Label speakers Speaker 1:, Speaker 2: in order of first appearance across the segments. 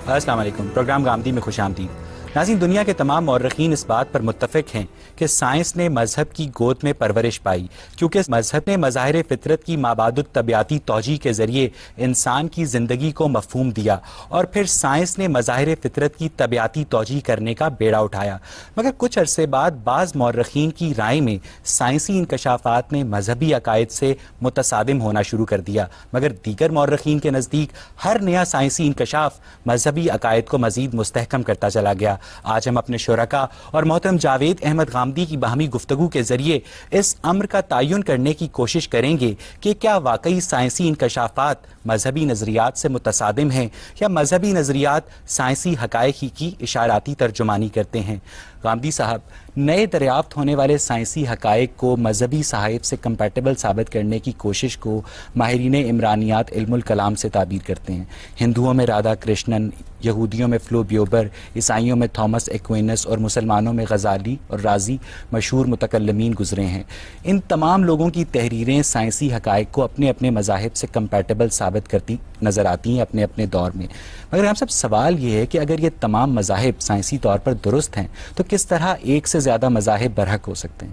Speaker 1: السلام علیکم. پروگرام غامدی میں خوش آمدید. ناظرین، دنیا کے تمام مورخین اس بات پر متفق ہیں کہ سائنس نے مذہب کی گود میں پرورش پائی، کیونکہ مذہب نے مظاہر فطرت کی مابعد الطبیعتی توجیہ کے ذریعے انسان کی زندگی کو مفہوم دیا، اور پھر سائنس نے مظاہر فطرت کی طبیعتی توجیہ کرنے کا بیڑا اٹھایا. مگر کچھ عرصے بعد بعض مورخین کی رائے میں سائنسی انکشافات نے مذہبی عقائد سے متصادم ہونا شروع کر دیا، مگر دیگر مورخین کے نزدیک ہر نیا سائنسی انکشاف مذہبی عقائد کو مزید مستحکم کرتا چلا گیا. آج ہم اپنے شرکاء اور محترم جاوید احمد غامدی کی باہمی گفتگو کے ذریعے اس امر کا تعین کرنے کی کوشش کریں گے کہ کیا واقعی سائنسی انکشافات مذہبی نظریات سے متصادم ہیں یا مذہبی نظریات سائنسی حقائق کی اشاراتی ترجمانی کرتے ہیں. غامدی صاحب، نئے دریافت ہونے والے سائنسی حقائق کو مذہبی صحائف سے کمپیٹیبل ثابت کرنے کی کوشش کو ماہرین عمرانیات علم الکلام سے تعبیر کرتے ہیں. ہندوؤں میں رادھا کرشنن، یہودیوں میں فلو بیوبر، عیسائیوں میں تھامس ایکوینس اور مسلمانوں میں غزالی اور رازی مشہور متکلمین گزرے ہیں. ان تمام لوگوں کی تحریریں سائنسی حقائق کو اپنے اپنے مذاہب سے کمپیٹیبل ثابت کرتی نظر آتی ہیں اپنے اپنے دور میں. مگر ہم سب سوال یہ ہے کہ اگر یہ تمام مذاہب سائنسی طور پر درست ہیں تو کس طرح ایک سے زیادہ مذاہب برحق ہو سکتے ہیں؟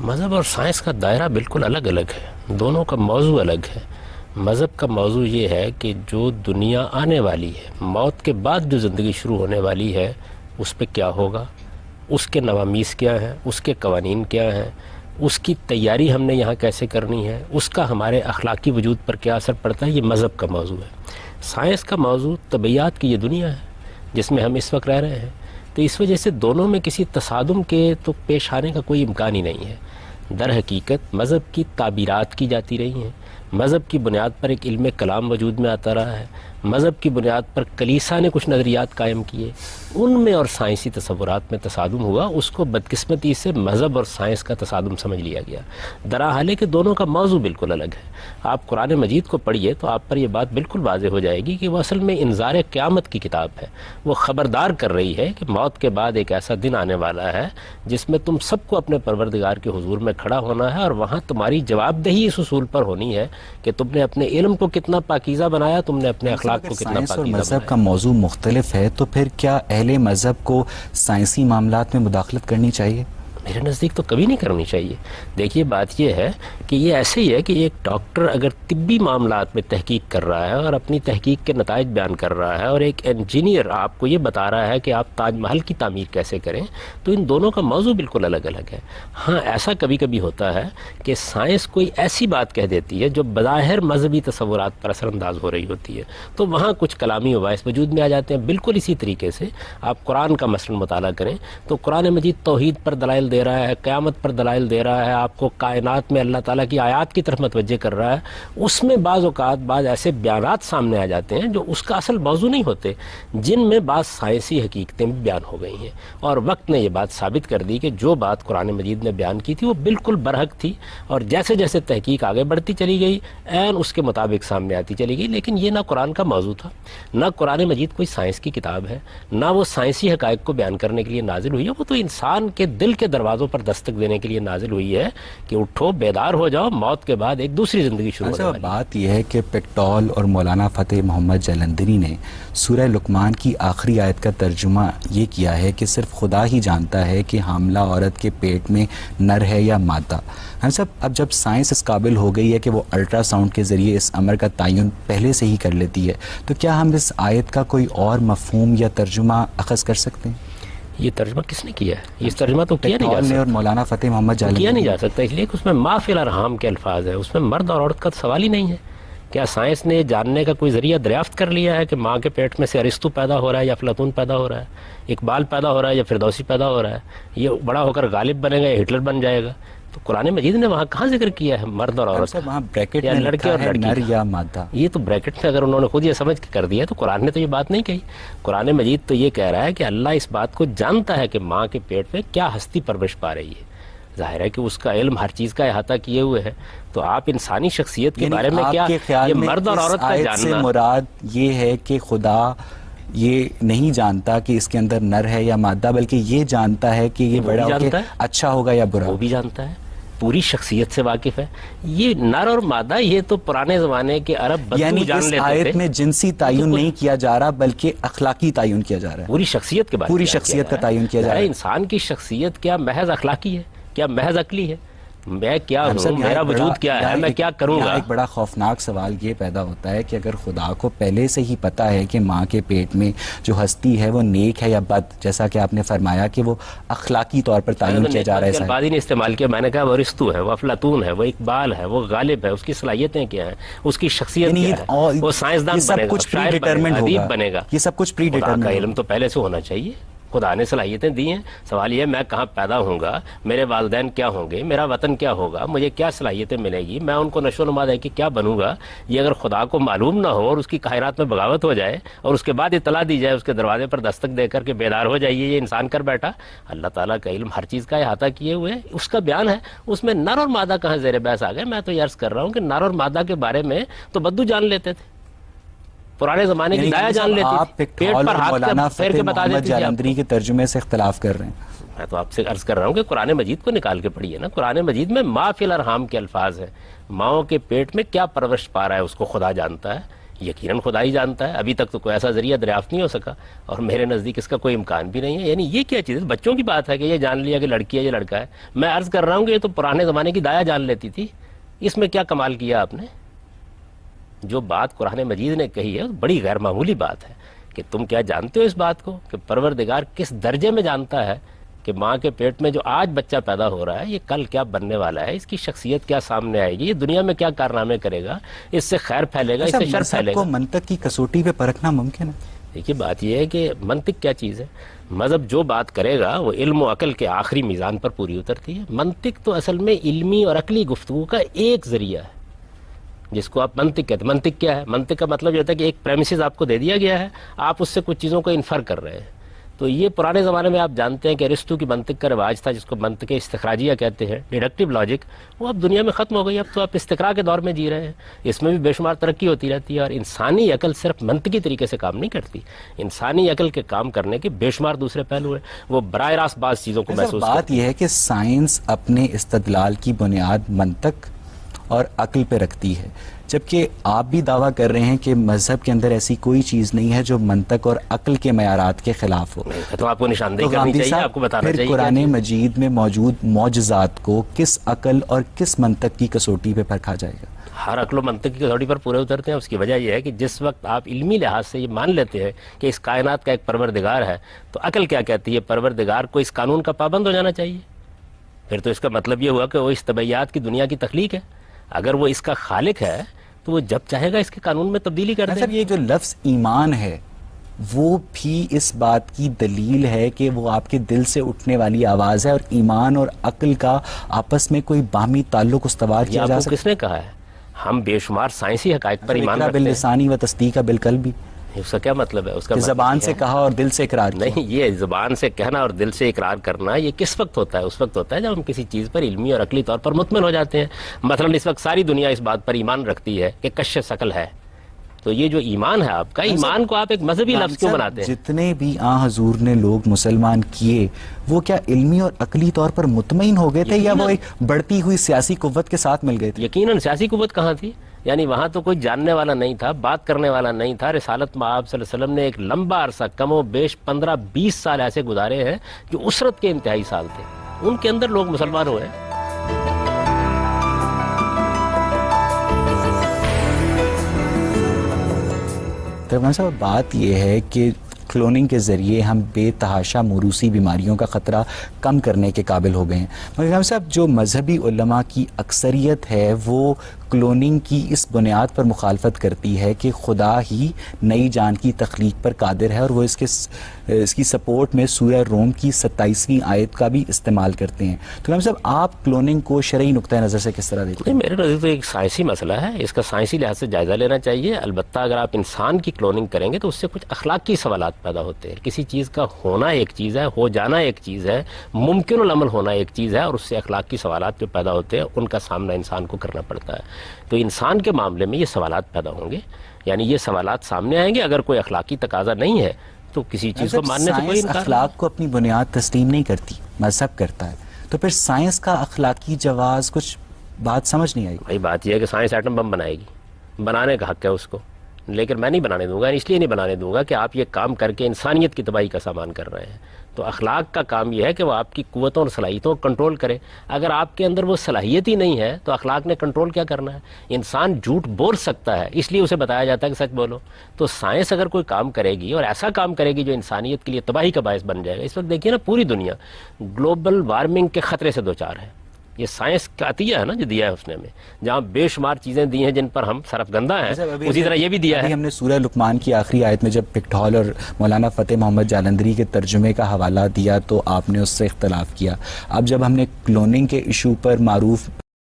Speaker 2: مذہب اور سائنس کا دائرہ بالکل الگ الگ ہے، دونوں کا موضوع الگ ہے. مذہب کا موضوع یہ ہے کہ جو دنیا آنے والی ہے، موت کے بعد جو زندگی شروع ہونے والی ہے، اس پہ کیا ہوگا، اس کے نوامیس کیا ہیں، اس کے قوانین کیا ہیں، اس کی تیاری ہم نے یہاں کیسے کرنی ہے، اس کا ہمارے اخلاقی وجود پر کیا اثر پڑتا ہے، یہ مذہب کا موضوع ہے. سائنس کا موضوع طبیعیات کی یہ دنیا ہے جس میں ہم اس وقت رہ رہے ہیں. تو اس وجہ سے دونوں میں کسی تصادم کے تو پیش آنے کا کوئی امکان ہی نہیں ہے. در حقیقت مذہب کی تعبیرات کی جاتی رہی ہیں، مذہب کی بنیاد پر ایک علم کلام وجود میں آتا رہا ہے، مذہب کی بنیاد پر کلیسا نے کچھ نظریات قائم کیے، ان میں اور سائنسی تصورات میں تصادم ہوا. اس کو بدقسمتی سے مذہب اور سائنس کا تصادم سمجھ لیا گیا. دراحال کہ دونوں کا موضوع بالکل الگ ہے. آپ قرآن مجید کو پڑھیے تو آپ پر یہ بات بالکل واضح ہو جائے گی کہ وہ اصل میں انذار قیامت کی کتاب ہے. وہ خبردار کر رہی ہے کہ موت کے بعد ایک ایسا دن آنے والا ہے جس میں تم سب کو اپنے پروردگار کے حضور میں کھڑا ہونا ہے، اور وہاں تمہاری جواب دہی اس اصول پر ہونی ہے کہ تم نے اپنے علم کو کتنا پاکیزہ بنایا، تم نے اپنے اخلاق کو کتنا پاکیزہ بنایا.
Speaker 1: مذہب کا موضوع مختلف ہے تو پھر کیا اہل مذہب کو سائنسی معاملات میں مداخلت کرنی چاہیے؟
Speaker 2: میرے نزدیک تو کبھی نہیں کرنی چاہیے. دیکھیے بات یہ ہے کہ یہ ایسے ہی ہے کہ ایک ڈاکٹر اگر طبی معاملات میں تحقیق کر رہا ہے اور اپنی تحقیق کے نتائج بیان کر رہا ہے، اور ایک انجینئر آپ کو یہ بتا رہا ہے کہ آپ تاج محل کی تعمیر کیسے کریں، تو ان دونوں کا موضوع بالکل الگ الگ ہے. ہاں، ایسا کبھی کبھی ہوتا ہے کہ سائنس کوئی ایسی بات کہہ دیتی ہے جو بظاہر مذہبی تصورات پر اثر انداز ہو رہی ہوتی ہے، تو وہاں کچھ کلامی مباحث وجود میں آ جاتے ہیں. بالکل اسی طریقے سے آپ قرآن کا مثلاً مطالعہ کریں تو قرآن مجید توحید پر دلائل دے رہا ہے، قیامت پر دلائل دے رہا ہے، آپ کو کائنات میں اللہ تعالیٰ کی آیات کی طرف متوجہ کر رہا ہے. اس میں بعض اوقات بعض ایسے بیانات سامنے آ جاتے ہیں جو اس کا اصل موضوع نہیں ہوتے، جن میں بعض سائنسی حقیقتیں بیان ہو گئی ہیں. اور وقت نے یہ بات ثابت کر دی کہ جو بات قرآن مجید نے بیان کی تھی وہ بالکل برحق تھی، اور جیسے جیسے تحقیق آگے بڑھتی چلی گئی عین اس کے مطابق سامنے آتی چلی گئی. لیکن یہ نہ قرآن کا موضوع تھا، نہ قرآن مجید کوئی سائنس کی کتاب ہے، نہ وہ سائنسی حقائق کو بیان کرنے کے لیے نازل ہوئی ہے. وہ تو انسان کے دل کے دروازوں پر دستک دینے کے لیے نازل ہوئی ہے کہ اٹھو، بیدار ہو جاؤ، موت کے بعد ایک دوسری زندگی شروع ہونے والی ہے.
Speaker 1: بات یہ ہے کہ پیکٹول اور مولانا فتح محمد جلندری نے سورہ لقمان کی آخری آیت کا ترجمہ یہ کیا ہے کہ صرف خدا ہی جانتا ہے کہ حاملہ عورت کے پیٹ میں نر ہے یا مادہ. ہم سب اب جب سائنس اس قابل ہو گئی ہے کہ وہ الٹرا ساؤنڈ کے ذریعے اس امر کا تعین پہلے سے ہی کر لیتی ہے، تو کیا ہم اس آیت کا کوئی اور مفہوم یا ترجمہ اخذ کر سکتے ہیں؟
Speaker 2: یہ ترجمہ کس نے کیا ہے؟ یہ ترجمہ تو کیا نہیں جا سکتا،
Speaker 1: اور مولانا فتح محمد جلندری
Speaker 2: کیا نہیں جا سکتا، اس لیے کہ اس میں ما فی الارحام کے الفاظ ہیں، اس میں مرد اور عورت کا سوال ہی نہیں ہے. کیا سائنس نے جاننے کا کوئی ذریعہ دریافت کر لیا ہے کہ ماں کے پیٹ میں سے ارسطو پیدا ہو رہا ہے یا افلاطون پیدا ہو رہا ہے، اقبال پیدا ہو رہا ہے یا فردوسی پیدا ہو رہا ہے، یہ بڑا ہو کر غالب بنے گا یا ہٹلر بن جائے گا؟ تو قرآن مجید نے وہاں کہاں ذکر کیا ہے مرد اور عورت کا،
Speaker 1: وہاں بریکٹ
Speaker 2: یا
Speaker 1: میں
Speaker 2: لڑکے اور لڑکی
Speaker 1: نر یا مادہ؟
Speaker 2: یہ تو بریکٹ میں اگر انہوں نے خود یہ سمجھ کے کر دیا تو قرآن نے تو یہ بات نہیں کہی. قرآن مجید تو یہ کہہ رہا ہے کہ اللہ اس بات کو جانتا ہے کہ ماں کے پیٹ میں کیا ہستی پرورش پا رہی ہے. ظاہر ہے کہ اس کا علم ہر چیز کا احاطہ کیے ہوئے ہے. تو آپ انسانی شخصیت کے بارے میں کیا، یہ مرد اور عورت کا جاننا،
Speaker 1: مراد یہ ہے کہ خدا یہ نہیں جانتا کہ اس کے اندر نر ہے یا مادہ، بلکہ یہ جانتا ہے کہ یہ بڑا ہو کے اچھا ہوگا یا برا.
Speaker 2: وہ بھی جانتا ہے، پوری شخصیت سے واقف ہے. یہ نر اور مادہ یہ تو پرانے زمانے کے عرب بدو
Speaker 1: یعنی
Speaker 2: جان
Speaker 1: اس
Speaker 2: لیتے
Speaker 1: آیت
Speaker 2: تھے.
Speaker 1: میں جنسی تعین نہیں کیا جا رہا بلکہ اخلاقی تعین کیا جا رہا ہے.
Speaker 2: پوری شخصیت کے بارے میں
Speaker 1: پوری شخصیت کا تعین کیا جا رہا ہے.
Speaker 2: انسان کی شخصیت کیا محض اخلاقی ہے, کیا محض عقلی ہے؟ میں کیا ہوں, میرا وجود کیا ہے, میں کیا کروں گا؟
Speaker 1: ایک بڑا خوفناک سوال یہ پیدا ہوتا ہے کہ اگر خدا کو پہلے سے ہی پتا ہے کہ ماں کے پیٹ میں جو ہستی ہے وہ نیک ہے یا بد, جیسا کہ آپ نے فرمایا کہ وہ اخلاقی طور پر تعین کیا جا رہا ہے.
Speaker 2: الفاظ ہی نے استعمال کیا, میں نے کہا وہ ارسطو ہے, وہ افلاطون ہے, وہ اقبال ہے, وہ غالب ہے, اس کی صلاحیتیں کیا ہیں, اس کی شخصیت کیا ہے, وہ سائنسدان بنے گا, شاعر بنے گا, ادیب بنے گا.
Speaker 1: یہ سب کچھ پری
Speaker 2: خدا
Speaker 1: ڈیٹرمنٹ
Speaker 2: کا علم تو پہلے سے ہونا چاہیے. خدا نے صلاحیتیں دی ہیں. سوال یہ ہے میں کہاں پیدا ہوں گا, میرے والدین کیا ہوں گے, میرا وطن کیا ہوگا, مجھے کیا صلاحیتیں ملے گی, میں ان کو نشو و نما دے کہ کیا بنوں گا. یہ اگر خدا کو معلوم نہ ہو اور اس کی کائنات میں بغاوت ہو جائے اور اس کے بعد اطلاع دی جائے, اس کے دروازے پر دستک دے کر کے بیدار ہو جائیے یہ انسان کر بیٹھا. اللہ تعالیٰ کا علم ہر چیز کا احاطہ کیے ہوئے ہے, اس کا بیان ہے. اس میں نر اور مادہ کہاں زیر بحث آ گئے؟ میں تو یہ عرض کر رہا ہوں کہ نر اور مادہ کے بارے میں تو بدو جان لیتے تھے, پرانے زمانے کی دایا جان لیتی تھی, پیٹ پر ہاتھ پھیر کے بتا دیتی تھی.
Speaker 1: جالندھری کے ترجمے سے اختلاف کر رہے ہیں.
Speaker 2: میں تو آپ سے عرض کر رہا ہوں کہ قرآن مجید کو نکال کے پڑھیے نا. قرآن مجید میں ما فی الارحام کے الفاظ ہیں. ماؤں کے پیٹ میں کیا پرورش پا رہا ہے اس کو خدا جانتا ہے, یقیناً خدا ہی جانتا ہے. ابھی تک تو کوئی ایسا ذریعہ دریافت نہیں ہو سکا اور میرے نزدیک اس کا کوئی امکان بھی نہیں ہے. یعنی یہ کیا چیز ہے؟ بچوں کی بات ہے کہ یہ جان لیا کہ لڑکی ہے, یہ لڑکا ہے. میں عرض کر رہا ہوں کہ یہ تو پرانے زمانے کی دایا جان لیتی تھی. اس میں کیا کمال کیا آپ نے؟ جو بات قرآن مجید نے کہی ہے بڑی غیر معمولی بات ہے کہ تم کیا جانتے ہو اس بات کو کہ پروردگار کس درجے میں جانتا ہے کہ ماں کے پیٹ میں جو آج بچہ پیدا ہو رہا ہے یہ کل کیا بننے والا ہے, اس کی شخصیت کیا سامنے آئے گی, یہ دنیا میں کیا کارنامے کرے گا, اس سے خیر پھیلے گا, اس سے شر پھیلے گا.
Speaker 1: کو منطق کی کسوٹی پہ پرکھنا ممکن ہے؟
Speaker 2: دیکھیے بات یہ ہے کہ منطق کیا چیز ہے. مذہب جو بات کرے گا وہ علم و عقل کے آخری میزان پر پوری اترتی ہے. منطق تو اصل میں علمی اور عقلی گفتگو کا ایک ذریعہ ہے جس کو آپ منطق کہتے ہیں. منطق کیا ہے؟ منطق کا مطلب یہ ہوتا ہے کہ ایک پریمیسز آپ کو دے دیا گیا ہے, آپ اس سے کچھ چیزوں کو انفر کر رہے ہیں. تو یہ پرانے زمانے میں آپ جانتے ہیں کہ ارسطو کی منطق کا رواج تھا جس کو منطق استخراجیہ کہتے ہیں, ڈیڈکٹیو لاجک. وہ اب دنیا میں ختم ہو گئی. اب تو آپ استقراء کے دور میں جی رہے ہیں. اس میں بھی بے شمار ترقی ہوتی رہتی ہے اور انسانی عقل صرف منطقی طریقے سے کام نہیں کرتی. انسانی عقل کے کام کرنے کے بے شمار دوسرے پہلو ہیں. وہ براہ راست بعض چیزوں کو محسوس کرتی ہے.
Speaker 1: بات یہ ہے کہ سائنس اپنے استدلال کی بنیاد منطق اور عقل پہ رکھتی ہے, جبکہ آپ بھی دعویٰ کر رہے ہیں کہ مذہب کے اندر ایسی کوئی چیز نہیں ہے جو منطق اور عقل کے معیارات کے خلاف ہو.
Speaker 2: تو آپ کو نشاندہی کرنی چاہیے, آپ کو بتانا چاہیے.
Speaker 1: پھر قرآن مجید میں موجود معجزات کو کس عقل اور کس منطق کی کسوٹی پہ پرکھا جائے گا؟
Speaker 2: ہر عقل و منطق کی کسوٹی پر پورے اترتے ہیں. اس کی وجہ یہ ہے کہ جس وقت آپ علمی لحاظ سے یہ مان لیتے ہیں کہ اس کائنات کا ایک پروردگار ہے, تو عقل کیا کہتی ہے؟ پروردگار کو اس قانون کا پابند ہو جانا چاہیے. پھر تو اس کا مطلب یہ ہوا کہ وہ اس طبیعیات کی دنیا کی تخلیق ہے. اگر وہ اس کا خالق ہے تو وہ جب چاہے گا اس کے قانون میں تبدیلی کر دے.
Speaker 1: یہ جو لفظ ایمان ہے وہ بھی اس بات کی دلیل ہے کہ وہ آپ کے دل سے اٹھنے والی آواز ہے, اور ایمان اور عقل کا آپس میں کوئی باہمی تعلق استوار کیا جا سکتا ہے.
Speaker 2: کس نے کہا ہے؟ ہم بے شمار سائنسی حقائق پر ایمان رکھتے ہیں.
Speaker 1: باللسانی و تصدیق بالقلب.
Speaker 2: اس کا کیا مطلب ہے؟ اس کا
Speaker 1: زبان سے کہا اور دل سے اقرار کیا.
Speaker 2: نہیں, یہ زبان سے کہنا اور دل سے اقرار کرنا یہ کس وقت ہوتا ہے؟ اس وقت ہوتا ہے جب ہم کسی چیز پر علمی اور عقلی طور پر مطمئن ہو جاتے ہیں. مثلا اس وقت ساری دنیا اس بات پر ایمان رکھتی ہے کہ کشش ثقل ہے. تو یہ جو ایمان ہے آپ کا, ایمان کو آپ ایک مذہبی لفظ کیوں بناتے ہیں؟
Speaker 1: جتنے بھی حضور نے لوگ مسلمان کیے وہ کیا علمی اور عقلی طور پر مطمئن ہو گئے تھے یا وہ ایک بڑھتی ہوئی سیاسی قوت کے ساتھ مل گئے تھے؟
Speaker 2: یقیناً سیاسی قوت کہاں تھی. یعنی وہاں تو کوئی جاننے والا نہیں تھا, بات کرنے والا نہیں تھا. رسالت میں آپ صلی اللہ علیہ وسلم نے ایک لمبا عرصہ کم و بیش 15-20 سال ایسے گزارے ہیں جو اسرت کے انتہائی سال تھے, ان کے اندر لوگ مسلمان ہوئے.
Speaker 1: ترجمان صاحب, بات یہ ہے کہ کلوننگ کے ذریعے ہم بے تحاشا موروثی بیماریوں کا خطرہ کم کرنے کے قابل ہو گئے ہیں, مگر صاحب جو مذہبی علماء کی اکثریت ہے وہ کلوننگ کی اس بنیاد پر مخالفت کرتی ہے کہ خدا ہی نئی جان کی تخلیق پر قادر ہے, اور وہ اس کی سپورٹ میں سورہ روم کی 27ویں آیت کا بھی استعمال کرتے ہیں. تو صاحب آپ کلوننگ کو شرعی نقطہ نظر سے کس طرح دیکھتے ہیں؟
Speaker 2: میرے نظر تو ایک سائنسی مسئلہ ہے, اس کا سائنسی لحاظ سے جائزہ لینا چاہیے. البتہ اگر آپ انسان کی کلوننگ کریں گے تو اس سے کچھ اخلاقی سوالات پیدا ہوتے ہیں. کسی چیز کا ہونا ایک چیز ہے, ہو جانا ایک چیز ہے, ممکن العمل ہونا ایک چیز ہے, اور اس سے اخلاقی سوالات جو پیدا ہوتے ہیں ان کا سامنا انسان کو کرنا پڑتا ہے. تو انسان کے معاملے میں یہ سوالات پیدا ہوں گے, یعنی یہ سوالات سامنے آئیں گے. اگر کوئی اخلاقی تقاضا نہیں ہے تو کسی چیز کو ماننے سے کوئی انکار.
Speaker 1: اخلاق کو اپنی بنیاد تسلیم نہیں کرتی, مذہب کرتا ہے. تو پھر سائنس کا اخلاقی جواز کچھ بات سمجھ نہیں آئی.
Speaker 2: بھائی بات یہ ہے کہ سائنس ایٹم بم بنائے گی، بنانے کا حق ہے اس کو، لیکن میں نہیں بنانے دوں گا. اس لیے نہیں بنانے دوں گا کہ آپ یہ کام کر کے انسانیت کی تباہی کا سامان کر رہے ہیں. تو اخلاق کا کام یہ ہے کہ وہ آپ کی قوتوں اور صلاحیتوں کو کنٹرول کرے. اگر آپ کے اندر وہ صلاحیت ہی نہیں ہے تو اخلاق نے کنٹرول کیا کرنا ہے؟ انسان جھوٹ بول سکتا ہے، اس لیے اسے بتایا جاتا ہے کہ سچ بولو. تو سائنس اگر کوئی کام کرے گی اور ایسا کام کرے گی جو انسانیت کے لیے تباہی کا باعث بن جائے گا. اس وقت دیکھیے نا پوری دنیا گلوبل وارمنگ کے خطرے سے دوچار ہے. یہ سائنس کا عطیہ ہے نا جو دیا ہے اس نے ہمیں، جہاں بے شمار چیزیں دی ہیں جن پر ہم سرفگندہ ہیں، اسی طرح یہ بھی دیا ہے.
Speaker 1: ہم نے سورہ لقمان کی آخری آیت میں جب پکٹھول اور مولانا فتح محمد جالندری کے ترجمے کا حوالہ دیا تو آپ نے اس سے اختلاف کیا. اب جب ہم نے کلوننگ کے ایشو پر معروف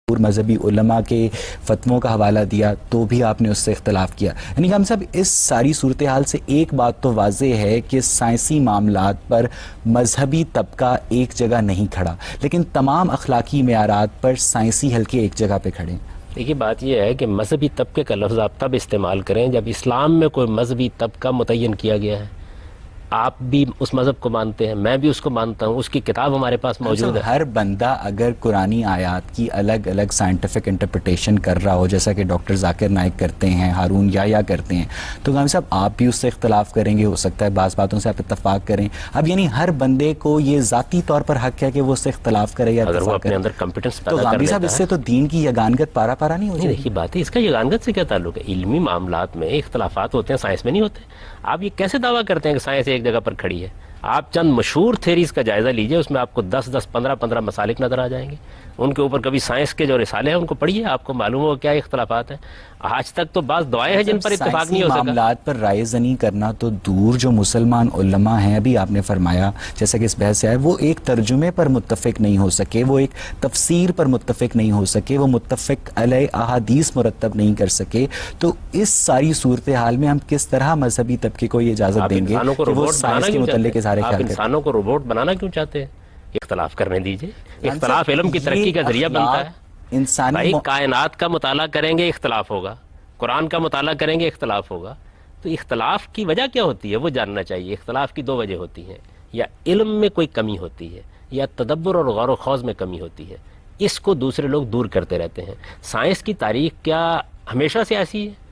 Speaker 1: مذہبی علماء کے فتووں کا حوالہ دیا تو بھی آپ نے اس سے اختلاف کیا. یعنی کہ ہم سب اس ساری صورتحال سے ایک بات تو واضح ہے کہ سائنسی معاملات پر مذہبی طبقہ ایک جگہ نہیں کھڑا، لیکن تمام اخلاقی معیارات پر سائنسی حلقے ایک جگہ پہ کھڑے ہیں.
Speaker 2: دیکھیے بات یہ ہے کہ مذہبی طبقے کا لفظ آپ تب استعمال کریں جب اسلام میں کوئی مذہبی طبقہ متعین کیا گیا ہے. آپ بھی اس مذہب کو مانتے ہیں، میں بھی اس کو مانتا ہوں، اس کی کتاب ہمارے پاس موجود ہے.
Speaker 1: ہر بندہ اگر قرآنی آیات کی الگ الگ سائنٹیفک انٹرپریٹیشن کر رہا ہو، جیسا کہ ڈاکٹر ذاکر نائک کرتے ہیں، ہارون یا کرتے ہیں، تو غامی صاحب آپ بھی اس سے اختلاف کریں گے، ہو سکتا ہے بعض باتوں سے آپ اتفاق کریں. اب یعنی ہر بندے کو یہ ذاتی طور پر حق ہے کہ وہ اس سے اختلاف کرے یا
Speaker 2: اگر وہ
Speaker 1: اتفاق
Speaker 2: اپنے
Speaker 1: کرے.
Speaker 2: اندر کمپیٹنس
Speaker 1: تو
Speaker 2: پیدا کر
Speaker 1: غامی صاحب
Speaker 2: لیتا
Speaker 1: اس سے تو دین کی یگانگت پارا پارا نہیں ہو
Speaker 2: نہیں.
Speaker 1: جائے.
Speaker 2: دیکھیے بات ہے اس کا یگانگت سے کیا تعلق ہے؟ علمی معاملات میں اختلافات ہوتے ہیں، سائنس میں نہیں ہوتے. آپ یہ کیسے دعویٰ کرتے ہیں کہ سائنس ایک جگہ پر کھڑی ہے؟ آپ چند مشہور تھیریز کا جائزہ لیجئے، اس میں آپ کو 10 15 مسالک نظر آ جائیں گے. ان کے اوپر کبھی سائنس کے جو رسالے ہیں ان کو پڑھیے، آپ کو معلوم ہوگا کیا اختلافات ہیں. آج تک تو بعض دعائیں ہیں جن پر اتفاق نہیں ہو سکا.
Speaker 1: معاملات پر رائے زنی کرنا تو دور، جو مسلمان علماء ہیں ابھی آپ نے فرمایا جیسا کہ اس بحث سے آئے، وہ ایک ترجمے پر متفق نہیں ہو سکے، وہ ایک تفسیر پر متفق نہیں ہو سکے، وہ متفق علیہ احادیث مرتب نہیں کر سکے. تو اس ساری صورتحال میں ہم کس طرح مذہبی طبقے کو یہ اجازت دیں گے کہ وہ سائنس کے متعلق اظہار خیال کریں؟
Speaker 2: انسانوں کو روبوٹ بنانا کیوں چاہتے ہیں؟ اختلاف کرنے دیجئے. اختلاف علم کی ترقی کا ذریعہ بنتا ہے. بھائی کائنات کا مطالعہ کریں گے اختلاف ہوگا، قرآن کا مطالعہ کریں گے اختلاف ہوگا. تو اختلاف کی وجہ کیا ہوتی ہے وہ جاننا چاہیے. اختلاف کی دو وجہ ہوتی ہیں، یا علم میں کوئی کمی ہوتی ہے یا تدبر اور غور و خوض میں کمی ہوتی ہے. اس کو دوسرے لوگ دور کرتے رہتے ہیں. سائنس کی تاریخ کیا ہمیشہ سے ایسی ہے؟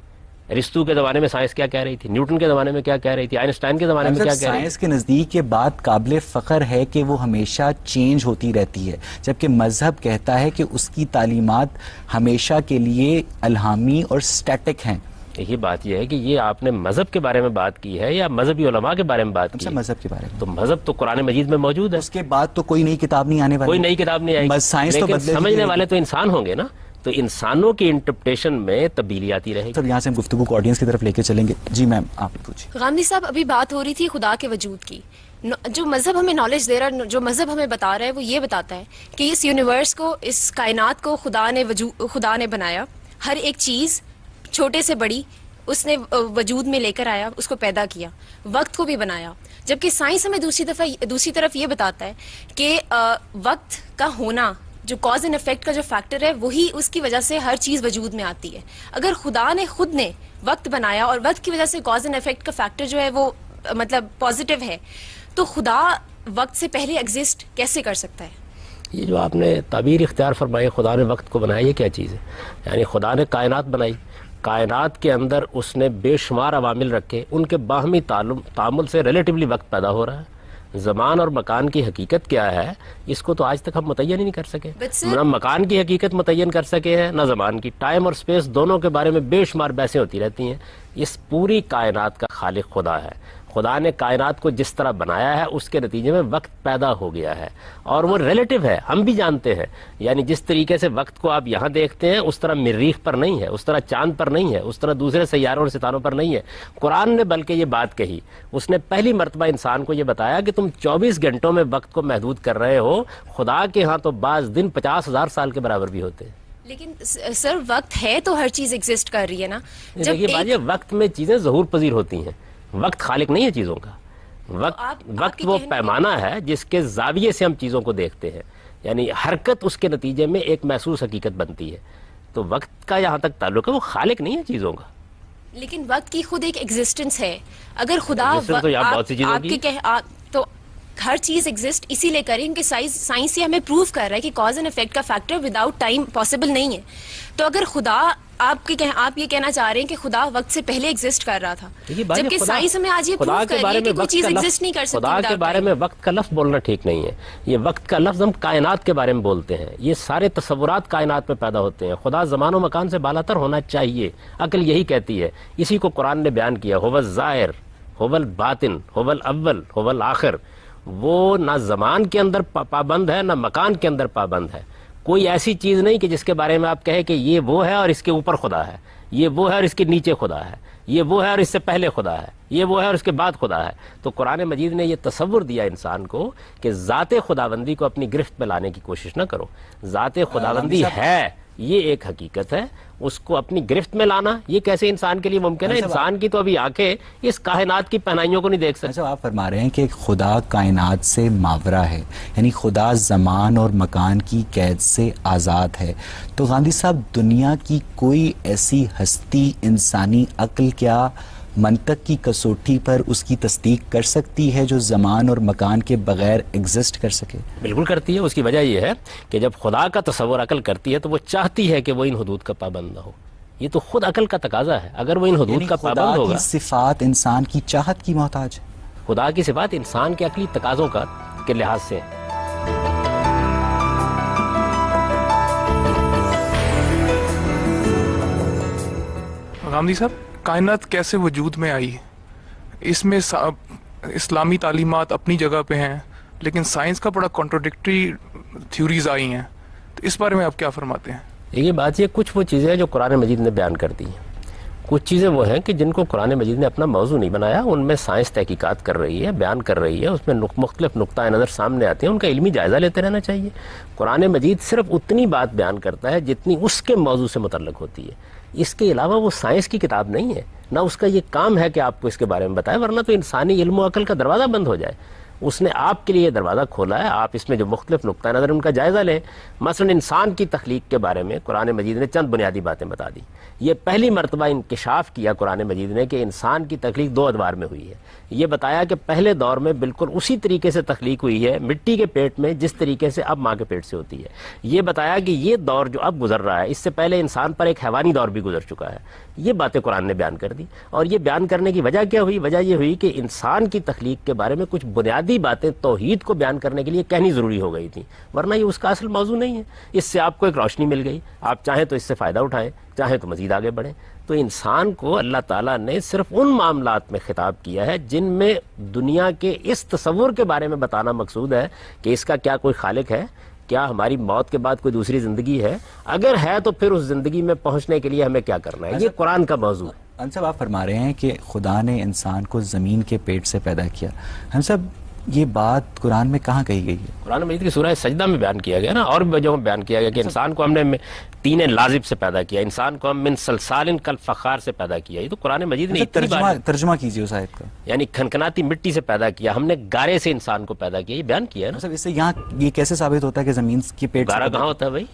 Speaker 2: ارسطو کے زمانے میں سائنس کیا کہہ رہی تھی، نیوٹن کے زمانے میں کیا کہہ رہی تھی، آئنسٹائن کے زمانے میں کیا کہہ رہی تھی.
Speaker 1: سائنس کے نزدیک یہ بات قابل فخر ہے کہ وہ ہمیشہ چینج ہوتی رہتی ہے، جبکہ مذہب کہتا ہے کہ اس کی تعلیمات ہمیشہ کے لیے الہامی اور سٹیٹک ہیں.
Speaker 2: یہی بات یہ ہے کہ یہ آپ نے مذہب کے بارے میں بات کی ہے یا مذہبی علماء کے بارے میں بات کی ہے؟
Speaker 1: مذہب کے بارے میں.
Speaker 2: تو مذہب تو قرآن مجید میں موجود ہے.
Speaker 1: اس کے بعد تو کوئی نئی کتاب نہیں آنے والی،
Speaker 2: کوئی نئی کتاب نہیں آئے گی، لیکن سمجھنے والے تو انسان ہوں گے نا. تو انسانوں کی انٹرپریٹیشن میں تبدیلی آتی رہے گی.
Speaker 1: سب یہاں سے ہم گفتگو کو آڈینس کی طرف لے کے چلیں گے. جی میم آپ پوچھیں.
Speaker 3: غامدی صاحب ابھی بات ہو رہی تھی خدا کے وجود کی. جو مذہب ہمیں نالج دے رہا ہے، جو مذہب ہمیں بتا رہا ہے، وہ یہ بتاتا ہے کہ اس یونیورس کو، اس کائنات کو خدا نے بنایا. ہر ایک چیز چھوٹے سے بڑی اس نے وجود میں لے کر آیا، اس کو پیدا کیا، وقت کو بھی بنایا. جبکہ سائنس ہمیں دوسری طرف یہ بتاتا ہے کہ وقت کا ہونا، جو کاز اینڈ افیکٹ کا جو فیکٹر ہے، وہی اس کی وجہ سے ہر چیز وجود میں آتی ہے. اگر خدا نے خود نے وقت بنایا اور وقت کی وجہ سے کاز اینڈ افیکٹ کا فیکٹر جو ہے وہ مطلب پازیٹیو ہے، تو خدا وقت سے پہلے ایگزسٹ کیسے کر سکتا ہے؟
Speaker 2: یہ جو آپ نے تعبیر اختیار فرمائی خدا نے وقت کو بنایا، یہ کیا چیز ہے؟ یعنی خدا نے کائنات بنائی، کائنات کے اندر اس نے بے شمار عوامل رکھے، ان کے باہمی تعامل سے ریلیٹیولی وقت پیدا ہو رہا ہے. زمان اور مکان کی حقیقت کیا ہے اس کو تو آج تک ہم متعین ہی نہیں کر سکے. نہ مکان کی حقیقت متعین کر سکے ہیں، نہ زمان کی. ٹائم اور سپیس دونوں کے بارے میں بے شمار بحثیں ہوتی رہتی ہیں. اس پوری کائنات کا خالق خدا ہے. خدا نے کائنات کو جس طرح بنایا ہے اس کے نتیجے میں وقت پیدا ہو گیا ہے، اور وہ ریلیٹیو ہے، ہم بھی جانتے ہیں. یعنی جس طریقے سے وقت کو آپ یہاں دیکھتے ہیں اس طرح مریخ پر نہیں ہے، اس طرح چاند پر نہیں ہے، اس طرح دوسرے سیاروں اور ستاروں پر نہیں ہے. قرآن نے بلکہ یہ بات کہی، اس نے پہلی مرتبہ انسان کو یہ بتایا کہ تم 24 گھنٹوں میں وقت کو محدود کر رہے ہو، خدا کے ہاں تو بعض دن 50,000 سال کے برابر بھی ہوتے ہیں.
Speaker 3: لیکن سر وقت ہے تو ہر چیز ایگزسٹ کر رہی ہے نا.
Speaker 2: دیکھیے بھائی، وقت میں چیزیں ظہور پذیر ہوتی ہیں، وقت خالق نہیں ہے چیزوں کا. وقت وہ پیمانہ ہے جس کے زاویے سے ہم چیزوں کو دیکھتے ہیں. یعنی حرکت اس کے نتیجے میں ایک محسوس حقیقت بنتی ہے. تو وقت کا یہاں تک تعلق ہے، وہ خالق نہیں ہے چیزوں کا.
Speaker 3: لیکن وقت کی خود ایک ایگزسٹنس ہے. اگر خدا
Speaker 2: تو یہاں بہت سی چیزوں کی
Speaker 3: تو ہر چیز ایگزسٹ اسی لیے کر رہی ہے کیونکہ سائنس یہ ہمیں پروف کر رہا ہے کہ کاز اینڈ افیکٹ کا فیکٹر وداؤٹ ٹائم پاسبل نہیں ہے. تو اگر خدا آپ یہ کہنا چاہ رہے ہیں کہ خدا وقت سے پہلے ایگزسٹ کر رہا تھا, جبکہ سائنس ہمیں آج یہ پروف کر رہی ہے کہ کوئی چیز ایگزسٹ نہیں کر سکتی.
Speaker 2: خدا کے بارے میں وقت کا لفظ بولنا ٹھیک نہیں ہے. یہ وقت کا لفظ ہم کائنات کے بارے میں بولتے ہیں. یہ سارے تصورات کائنات میں پیدا ہوتے ہیں. خدا زمان و مکان سے بالاتر ہونا چاہیے, عقل یہی کہتی ہے. اسی کو قرآن نے بیان کیا, هو الظاہر هو الباطن هو الاول هو الآخر. وہ نہ زمان کے اندر پابند ہے نہ مکان کے اندر پابند ہے. کوئی ایسی چیز نہیں کہ جس کے بارے میں آپ کہیں کہ یہ وہ ہے اور اس کے اوپر خدا ہے, یہ وہ ہے اور اس کے نیچے خدا ہے, یہ وہ ہے اور اس سے پہلے خدا ہے, یہ وہ ہے اور اس کے بعد خدا ہے. تو قرآن مجید نے یہ تصور دیا انسان کو کہ ذات خداوندی کو اپنی گرفت میں لانے کی کوشش نہ کرو. ذات خداوندی ہے, یہ ایک حقیقت ہے, اس کو اپنی گرفت میں لانا یہ کیسے انسان کے لیے ممکن ہے؟ انسان کی تو ابھی آنکھیں اس کائنات کی پہنائیوں کو نہیں دیکھ سکتے.
Speaker 1: آپ فرما رہے ہیں کہ خدا کائنات سے ماورا ہے, یعنی خدا زمان اور مکان کی قید سے آزاد ہے. تو گاندھی صاحب, دنیا کی کوئی ایسی ہستی انسانی عقل کیا منطق کی کسوٹی پر اس کی تصدیق کر سکتی ہے جو زمان اور مکان کے بغیر ایگزسٹ کر سکے؟
Speaker 2: بالکل کرتی ہے. اس کی وجہ یہ ہے کہ جب خدا کا تصور عقل کرتی ہے تو وہ چاہتی ہے کہ وہ ان حدود کا پابند نہ ہو. یہ تو خود عقل کا تقاضا ہے. اگر وہ ان حدود کا پابند ہوگا,
Speaker 1: خدا کی صفات انسان کی چاہت کی محتاج ہے.
Speaker 2: خدا کی صفات انسان کے عقلی تقاضوں کے لحاظ سے ہیں.
Speaker 4: غامدی صاحب, کائنات کیسے وجود میں آئی؟ اس میں اسلامی تعلیمات اپنی جگہ پہ ہیں, لیکن سائنس کا بڑا کانٹروڈکٹری تھیوریز آئی ہیں, تو اس بارے میں آپ کیا فرماتے ہیں؟
Speaker 2: یہ بات یہ کچھ وہ چیزیں ہیں جو قرآن مجید نے بیان کر دی ہیں, کچھ چیزیں وہ ہیں کہ جن کو قرآن مجید نے اپنا موضوع نہیں بنایا, ان میں سائنس تحقیقات کر رہی ہے, بیان کر رہی ہے, اس میں مختلف نقطۂ نظر سامنے آتے ہیں, ان کا علمی جائزہ لیتے رہنا چاہیے. قرآن مجید صرف اتنی بات بیان کرتا ہے جتنی اس کے موضوع سے متعلق ہوتی ہے. اس کے علاوہ وہ سائنس کی کتاب نہیں ہے, نہ اس کا یہ کام ہے کہ آپ کو اس کے بارے میں بتائے, ورنہ تو انسانی علم و عقل کا دروازہ بند ہو جائے. اس نے آپ کے لیے دروازہ کھولا ہے, آپ اس میں جو مختلف نقطۂ نظر ان کا جائزہ لیں. مثلا انسان کی تخلیق کے بارے میں قرآن مجید نے چند بنیادی باتیں بتا دی. یہ پہلی مرتبہ انکشاف کیا قرآن مجید نے کہ انسان کی تخلیق 2 ادوار میں ہوئی ہے. یہ بتایا کہ پہلے دور میں بالکل اسی طریقے سے تخلیق ہوئی ہے مٹی کے پیٹ میں جس طریقے سے اب ماں کے پیٹ سے ہوتی ہے. یہ بتایا کہ یہ دور جو اب گزر رہا ہے اس سے پہلے انسان پر ایک حیوانی دور بھی گزر چکا ہے. یہ باتیں قرآن نے بیان کر دی. اور یہ بیان کرنے کی وجہ کیا ہوئی؟ وجہ یہ ہوئی کہ انسان کی تخلیق کے بارے میں کچھ بنیادی باتیں توحید کو بیان کرنے کے لیے کہنی ضروری ہو گئی تھیں, ورنہ یہ اس کا اصل موضوع نہیں ہے. اس سے آپ کو ایک روشنی مل گئی, آپ چاہیں تو اس سے فائدہ اٹھائیں, چاہیں تو مزید آگے بڑھیں. تو انسان کو اللہ تعالیٰ نے صرف ان معاملات میں خطاب کیا ہے جن میں دنیا کے اس تصور کے بارے میں بتانا مقصود ہے کہ اس کا کیا کوئی خالق ہے, کیا ہماری موت کے بعد کوئی دوسری زندگی ہے, اگر ہے تو پھر اس زندگی میں پہنچنے کے لیے ہمیں کیا کرنا ہے. یہ قرآن کا موضوع ہے.
Speaker 1: ہم صاحب آپ فرما رہے ہیں کہ خدا نے انسان کو زمین کے پیٹ سے پیدا کیا. ہم صاحب یہ بات قرآن میں کہاں کہی گئی ہے؟
Speaker 2: قرآن مجید کی سورہ سجدہ میں بیان کیا گیا نا, اور بھی وجہوں میں بیان کیا گیا کہ انسان کو ہم نے تین لازب سے پیدا کیا, انسان کو ہم من سلسال کالفخار سے پیدا کیا. یہ تو قرآن مجید نے
Speaker 1: ترجمہ کیجیے اس آیت کا.
Speaker 2: یعنی کھنکھناتی مٹی سے پیدا کیا, ہم نے گارے سے انسان کو پیدا کیا, یہ بیان کیا ہے نا.
Speaker 1: اس سے یہاں یہ کیسے ثابت ہوتا ہے کہ زمین کی پیٹ
Speaker 2: گارا کہاں ہوتا ہے بھائی؟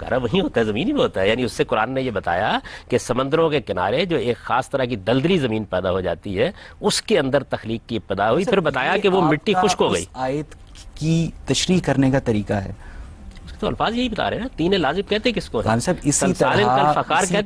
Speaker 2: گارا وہیں ہوتا ہے, زمین ہی میں ہوتا ہے. یعنی اس سے قرآن نے یہ بتایا کہ سمندروں کے کنارے جو ایک خاص طرح کی دلدلی زمین پیدا ہو جاتی ہے اس کے اندر تخلیق کی ابتدا ہوئی. پھر بتایا کہ وہ مٹی خشک ہو گئی.
Speaker 1: آیت کی تشریح کرنے کا طریقہ ہے,
Speaker 2: تو الفاظ یہی بتا رہے ہیں نا, تین لازم کہتے کس کو
Speaker 1: خان صاحب. اسی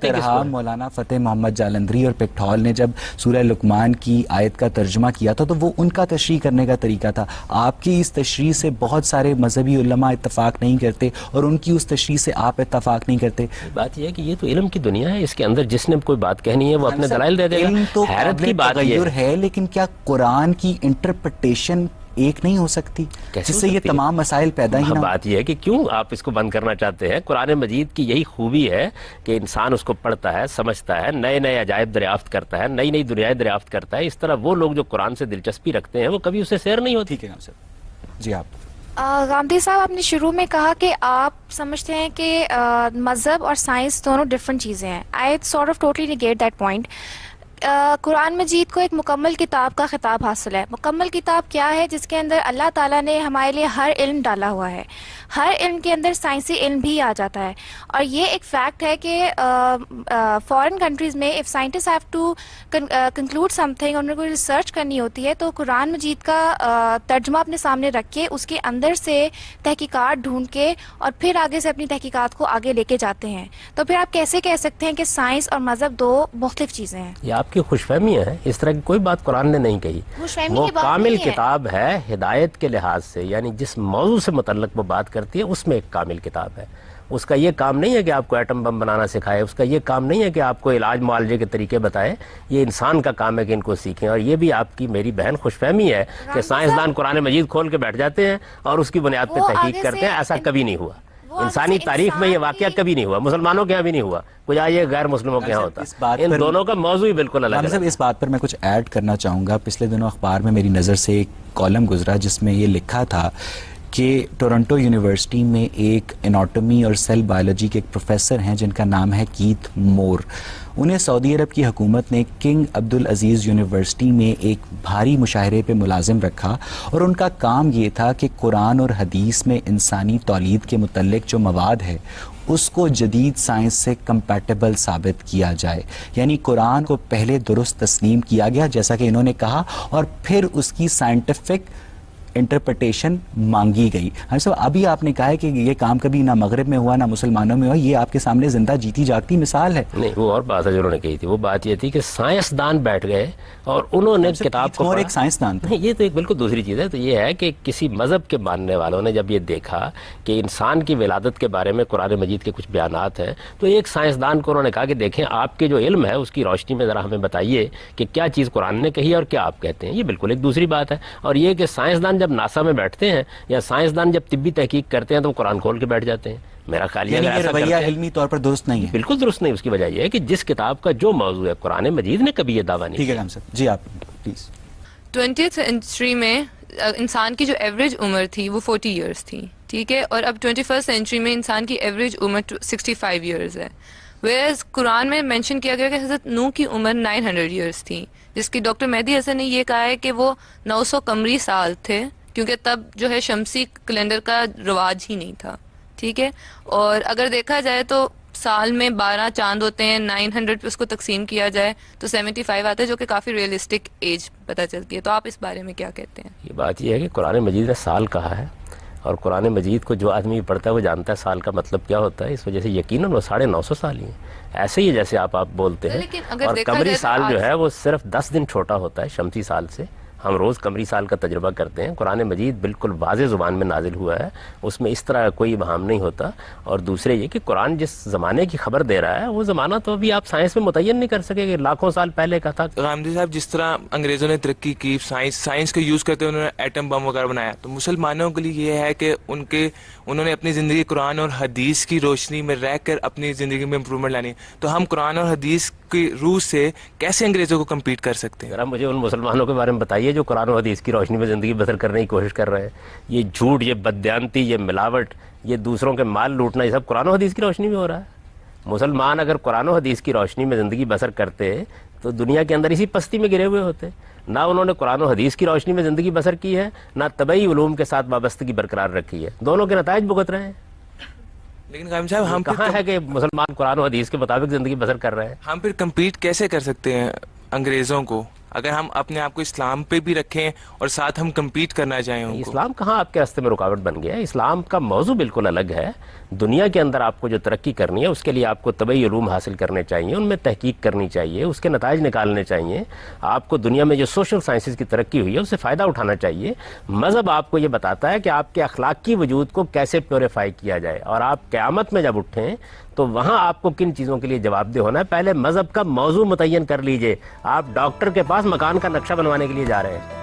Speaker 1: طرح مولانا فتح محمد جالندری اور پکٹھول نے جب سورہ لقمان کی آیت کا ترجمہ کیا تھا تو وہ ان کا تشریح کرنے کا طریقہ تھا. آپ کی اس تشریح سے بہت سارے مذہبی علماء اتفاق نہیں کرتے اور ان کی اس تشریح سے آپ اتفاق نہیں کرتے.
Speaker 2: بات یہ ہے کہ یہ تو علم کی دنیا ہے, اس کے اندر جس نے کوئی بات کہنی ہے وہ اپنے دلائل دے دے گا. حیرت کی بات یہ
Speaker 1: ہے, لیکن کیا قرآن کی انٹرپریٹیشن ایک نہیں ہو سکتی جس سے یہ تمام مسائل پیدا ہی نہ ہو؟
Speaker 2: بات یہ ہے کہ کیوں آپ اس کو بند کرنا چاہتے ہیں. قرآن مجید کی یہی خوبی ہے کہ انسان اس کو پڑھتا ہے, سمجھتا ہے, نئے نئے عجائب دریافت کرتا ہے, نئی نئی دنیائیں دریافت کرتا ہے. اس طرح وہ لوگ جو قرآن سے دلچسپی رکھتے ہیں وہ کبھی اسے سیر نہیں ہوتی.
Speaker 1: ٹھیک ہے جی. آپ
Speaker 5: غامدی صاحب, آپ نے شروع میں کہا کہ آپ سمجھتے ہیں کہ مذہب اور سائنس دونوں ڈفرینٹ چیزیں ہیں. I sort of totally negate that point. قرآن مجید کو ایک مکمل کتاب کا خطاب حاصل ہے. مکمل کتاب کیا ہے؟ جس کے اندر اللہ تعالیٰ نے ہمارے لیے ہر علم ڈالا ہوا ہے. ہر علم کے اندر سائنسی علم بھی آ جاتا ہے. اور یہ ایک فیکٹ ہے کہ فارن کنٹریز میں if scientists have to conclude something, انہیں کوئی ریسرچ کرنی ہوتی ہے تو قرآن مجید کا ترجمہ اپنے سامنے رکھ کے اس کے اندر سے تحقیقات ڈھونڈ کے اور پھر آگے سے اپنی تحقیقات کو آگے لے کے جاتے ہیں. تو پھر آپ کیسے کہہ سکتے ہیں کہ سائنس اور مذہب دو مختلف چیزیں ہیں؟
Speaker 2: یہ آپ کی خوش فہمیاں ہیں، اس طرح کی کوئی بات قرآن نے نہیں کہی. وہ کامل کتاب ہے ہدایت کے لحاظ سے، یعنی جس موضوع سے متعلق وہ بات کرتی ہے اس میں ایک کامل کتاب ہے. اس کا یہ کام نہیں ہے کہ آپ کو ایٹم بم بنانا سکھائے، اس کا یہ کام نہیں ہے کہ آپ کو علاج معالجے کے طریقے بتائے. یہ انسان کا کام ہے کہ ان کو سیکھیں. اور یہ بھی آپ کی میری بہن خوش فہمی ہے کہ سائنسدان قرآن مجید کھول کے بیٹھ جاتے ہیں اور اس کی بنیاد پہ تحقیق کرتے ہیں. ایسا کبھی نہیں ہوا، انسانی تاریخ میں یہ واقعہ کبھی نہیں ہوا. مسلمانوں کے یہاں بھی نہیں ہوا، کچھ یہ غیر مسلموں کے یہاں ہوتا. ان دونوں کا موضوع ہی بالکل الگ ہے.
Speaker 1: اس بات پر میں کچھ ایڈ کرنا چاہوں گا. پچھلے دنوں اخبار میں میری نظر سے ایک کالم گزرا جس میں یہ لکھا تھا کہ ٹورنٹو یونیورسٹی میں ایک اناٹومی اور سیل بایولوجی کے ایک پروفیسر ہیں جن کا نام ہے کیتھ مور. انہیں سعودی عرب کی حکومت نے کنگ عبدالعزیز یونیورسٹی میں ایک بھاری مشاہرے پہ ملازم رکھا اور ان کا کام یہ تھا کہ قرآن اور حدیث میں انسانی تولید کے متعلق جو مواد ہے اس کو جدید سائنس سے کمپیٹیبل ثابت کیا جائے. یعنی قرآن کو پہلے درست تسلیم کیا گیا جیسا کہ انہوں نے کہا اور پھر اس کی سائنٹیفک انٹرپریٹیشن مانگی گئی. ابھی آپ نے کہا ہے کہ یہ کام کبھی نہ مغرب میں ہوا نہ مسلمانوں میں ہوا. یہ آپ کے سامنے زندہ جیتی جاگتی مثال ہے.
Speaker 2: نہیں، وہ اور بات ہے جو انہوں نے کہی تھی. وہ بات یہ تھی کہ سائنسدان بیٹھ گئے اور انہوں نے کتاب کو
Speaker 1: ایک سائنسدان تھا.
Speaker 2: یہ تو ایک بالکل دوسری چیز ہے. تو یہ ہے کہ کسی مذہب کے ماننے والوں نے جب یہ دیکھا کہ انسان کی ولادت کے بارے میں قرآن مجید کے کچھ بیانات ہیں تو ایک سائنسدان کو انہوں نے کہا کہ دیکھیں آپ کے جو علم ہے اس کی روشنی میں ذرا ہمیں بتائیے کہ کیا چیز قرآن نے کہی اور کیا آپ کہتے ہیں. یہ بالکل ایک دوسری بات ہے. اور یہ کہ سائنسدان جب ناسا میں بیٹھتے ہیں یا سائنسدان جب طبی تحقیق کرتے ہیں تو وہ قرآن کھول کے بیٹھ جاتے ہیں. میرا خیال یہ
Speaker 1: رویہ علمی طور پر درست نہیں ہے.
Speaker 2: بالکل درست نہیں. اس کی وجہ یہ ہے کہ جس کتاب کا جو موضوع ہے قرآن مجید نے کبھی یہ دعویٰ نہیں
Speaker 1: کیا. ٹھیک ہے جی آپ پلیز.
Speaker 6: 20th سینچری میں انسان کی جو ایوریج عمر تھی وہ 40 ایئرس تھی، ٹھیک ہے، اور اب 21st سینچری میں انسان کی ایوریج عمر 65 ایئرز ہے. ویئرز قرآن میں مینشن کیا گیا کہ حضرت نوح کی عمر 900 ایئرس تھی، جس کی ڈاکٹر مہدی حسن نے یہ کہا ہے کہ وہ 900 قمری سال تھے کیونکہ تب جو ہے شمسی کیلنڈر کا رواج ہی نہیں تھا، ٹھیک ہے. اور اگر دیکھا جائے تو سال میں 12 چاند ہوتے ہیں، 900 پہ اس کو تقسیم کیا جائے تو 75 آتا ہے، جو کہ کافی ریئلسٹک ایج پتہ چلتی ہے. تو آپ اس بارے میں کیا کہتے ہیں؟
Speaker 2: یہ بات یہ ہے کہ قرآن مجید نے سال کہا ہے اور قرآن مجید کو جو آدمی پڑھتا ہے وہ جانتا ہے سال کا مطلب کیا ہوتا ہے. اس وجہ سے یقیناً وہ 950 سال ہی ہیں. ایسے ہی جیسے آپ بولتے ہیں. اور قمری سال جو ہے وہ صرف 10 دن چھوٹا ہوتا ہے شمسی سال سے. ہم روز قمری سال کا تجربہ کرتے ہیں. قرآن مجید بالکل واضح زبان میں نازل ہوا ہے، اس میں اس طرح کوئی ابہام نہیں ہوتا. اور دوسرے یہ کہ قرآن جس زمانے کی خبر دے رہا ہے وہ زمانہ تو ابھی آپ سائنس میں متعین نہیں کر سکے کہ لاکھوں سال پہلے کا تھا.
Speaker 7: غامدی صاحب، جس طرح انگریزوں نے ترقی کی، سائنس کا یوز کرتے انہوں نے ایٹم بم وغیرہ بنایا، تو مسلمانوں کے لیے یہ ہے کہ انہوں نے اپنی زندگی قرآن اور حدیث کی روشنی میں رہ کر اپنی زندگی میں امپرومنٹ لانی. تو ہم قرآن اور حدیث کی روح سے کیسے انگریزوں کو کمپیٹ کر سکتے ہیں؟
Speaker 2: ذرا مجھے ان مسلمانوں کے بارے میں بتائیے جو قرآن و حدیث کی روشنی میں زندگی بسر کرنے کی کوشش کر رہے ہیں. یہ جھوٹ، یہ بددیانتی، یہ ملاوٹ، یہ دوسروں کے مال لوٹنا، یہ سب قرآن و حدیث کی روشنی میں ہو رہا ہے. مسلمان اگر قرآن و حدیث کی روشنی میں زندگی بسر کرتے تو دنیا کے اندر اسی پستی میں گرے ہوئے ہوتے. نہ انہوں نے قرآن و حدیث کی روشنی میں زندگی بسر کی ہے، نہ طبعی علوم کے ساتھ وابستگی برقرار رکھی ہے. دونوں کے نتائج بھگت رہے ہیں.
Speaker 7: لیکن غام صاحب، ہم
Speaker 2: کہاں ہے کہ مسلمان قرآن و حدیث کے مطابق زندگی بسر کر رہے ہیں؟
Speaker 7: ہم پھر کمپیٹ کیسے کر سکتے ہیں انگریزوں کو اگر ہم اپنے آپ کو اسلام پہ بھی رکھیں اور ساتھ ہم کمپیٹ کرنا چاہیں ان کو؟
Speaker 2: اسلام کہاں آپ کے راستے میں رکاوٹ بن گیا ہے؟ اسلام کا موضوع بالکل الگ ہے. دنیا کے اندر آپ کو جو ترقی کرنی ہے اس کے لیے آپ کو طبعی علوم حاصل کرنے چاہیے، ان میں تحقیق کرنی چاہیے، اس کے نتائج نکالنے چاہیے. آپ کو دنیا میں جو سوشل سائنسز کی ترقی ہوئی ہے اس سے فائدہ اٹھانا چاہیے. مذہب آپ کو یہ بتاتا ہے کہ آپ کے اخلاقی وجود کو کیسے پیوریفائی کیا جائے، اور آپ قیامت میں جب اٹھیں تو وہاں آپ کو کن چیزوں کے لیے جواب دہ ہونا ہے. پہلے مذہب کا موضوع متعین کر لیجئے. آپ ڈاکٹر کے پاس مکان کا نقشہ بنوانے کے لیے جا رہے ہیں.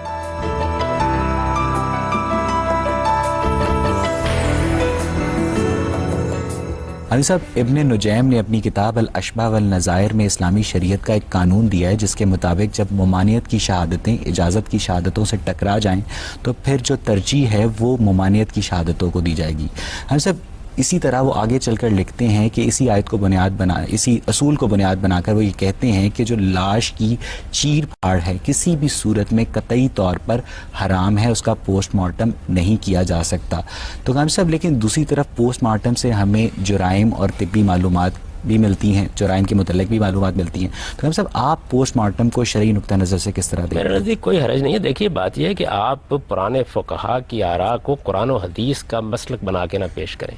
Speaker 1: علی صاحب، ابن نجیم نے اپنی کتاب الاشباح والنظائر میں اسلامی شریعت کا ایک قانون دیا ہے جس کے مطابق جب ممانعت کی شہادتیں اجازت کی شہادتوں سے ٹکرا جائیں تو پھر جو ترجیح ہے وہ ممانعت کی شہادتوں کو دی جائے گی. علی صاحب، اسی طرح وہ آگے چل کر لکھتے ہیں کہ اسی آیت کو اسی اصول کو بنیاد بنا کر وہ یہ کہتے ہیں کہ جو لاش کی چیر پھاڑ ہے کسی بھی صورت میں قطعی طور پر حرام ہے، اس کا پوسٹ مارٹم نہیں کیا جا سکتا۔ تو قاضی صاحب لیکن دوسری طرف پوسٹ مارٹم سے ہمیں جرائم اور طبی معلومات بھی ملتی ہیں، جرائم کے متعلق بھی معلومات ملتی ہیں، تو ہم صاحب آپ پوسٹ مارٹم کو شرعی نقطہ نظر سے کس طرح دیکھیں؟
Speaker 2: میرے نزدیک کوئی حرج نہیں ہے۔ دیکھیے بات یہ ہے کہ آپ پرانے فقہا کی آراء کو قرآن و حدیث کا مسلک بنا کے نہ پیش کریں۔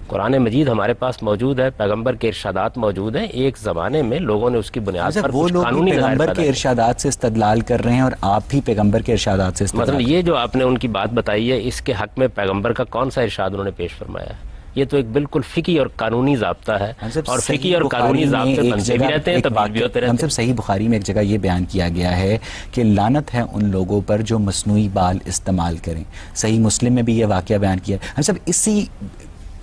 Speaker 2: قرآن مجید ہمارے پاس موجود ہے، پیغمبر کے ارشادات موجود ہیں، ایک زمانے میں لوگوں نے اس کی بنیاد پر
Speaker 1: وہ لوگ پیغمبر کے ارشادات سے استدلال کر رہے ہیں اور آپ بھی پیغمبر کے ارشادات سے استدلال
Speaker 2: مطلب یہ جو آپ نے ان کی بات بتائی ہے، اس کے حق میں پیغمبر کا کون سا ارشاد انہوں نے پیش فرمایا ہے؟ یہ تو ایک بالکل فقہی اور قانونی ضابطہ ہے، اور فقہی اور قانونی ضابطے بنتے بھی رہتے ہیں، تبدیل بھی ہوتے رہتے ہیں۔
Speaker 1: ہم سب صحیح بخاری میں ایک جگہ یہ بیان کیا گیا ہے کہ لعنت ہے ان لوگوں پر جو مصنوعی بال استعمال کریں۔ صحیح مسلم میں بھی یہ واقعہ بیان کیا ہے۔ ہم سب اسی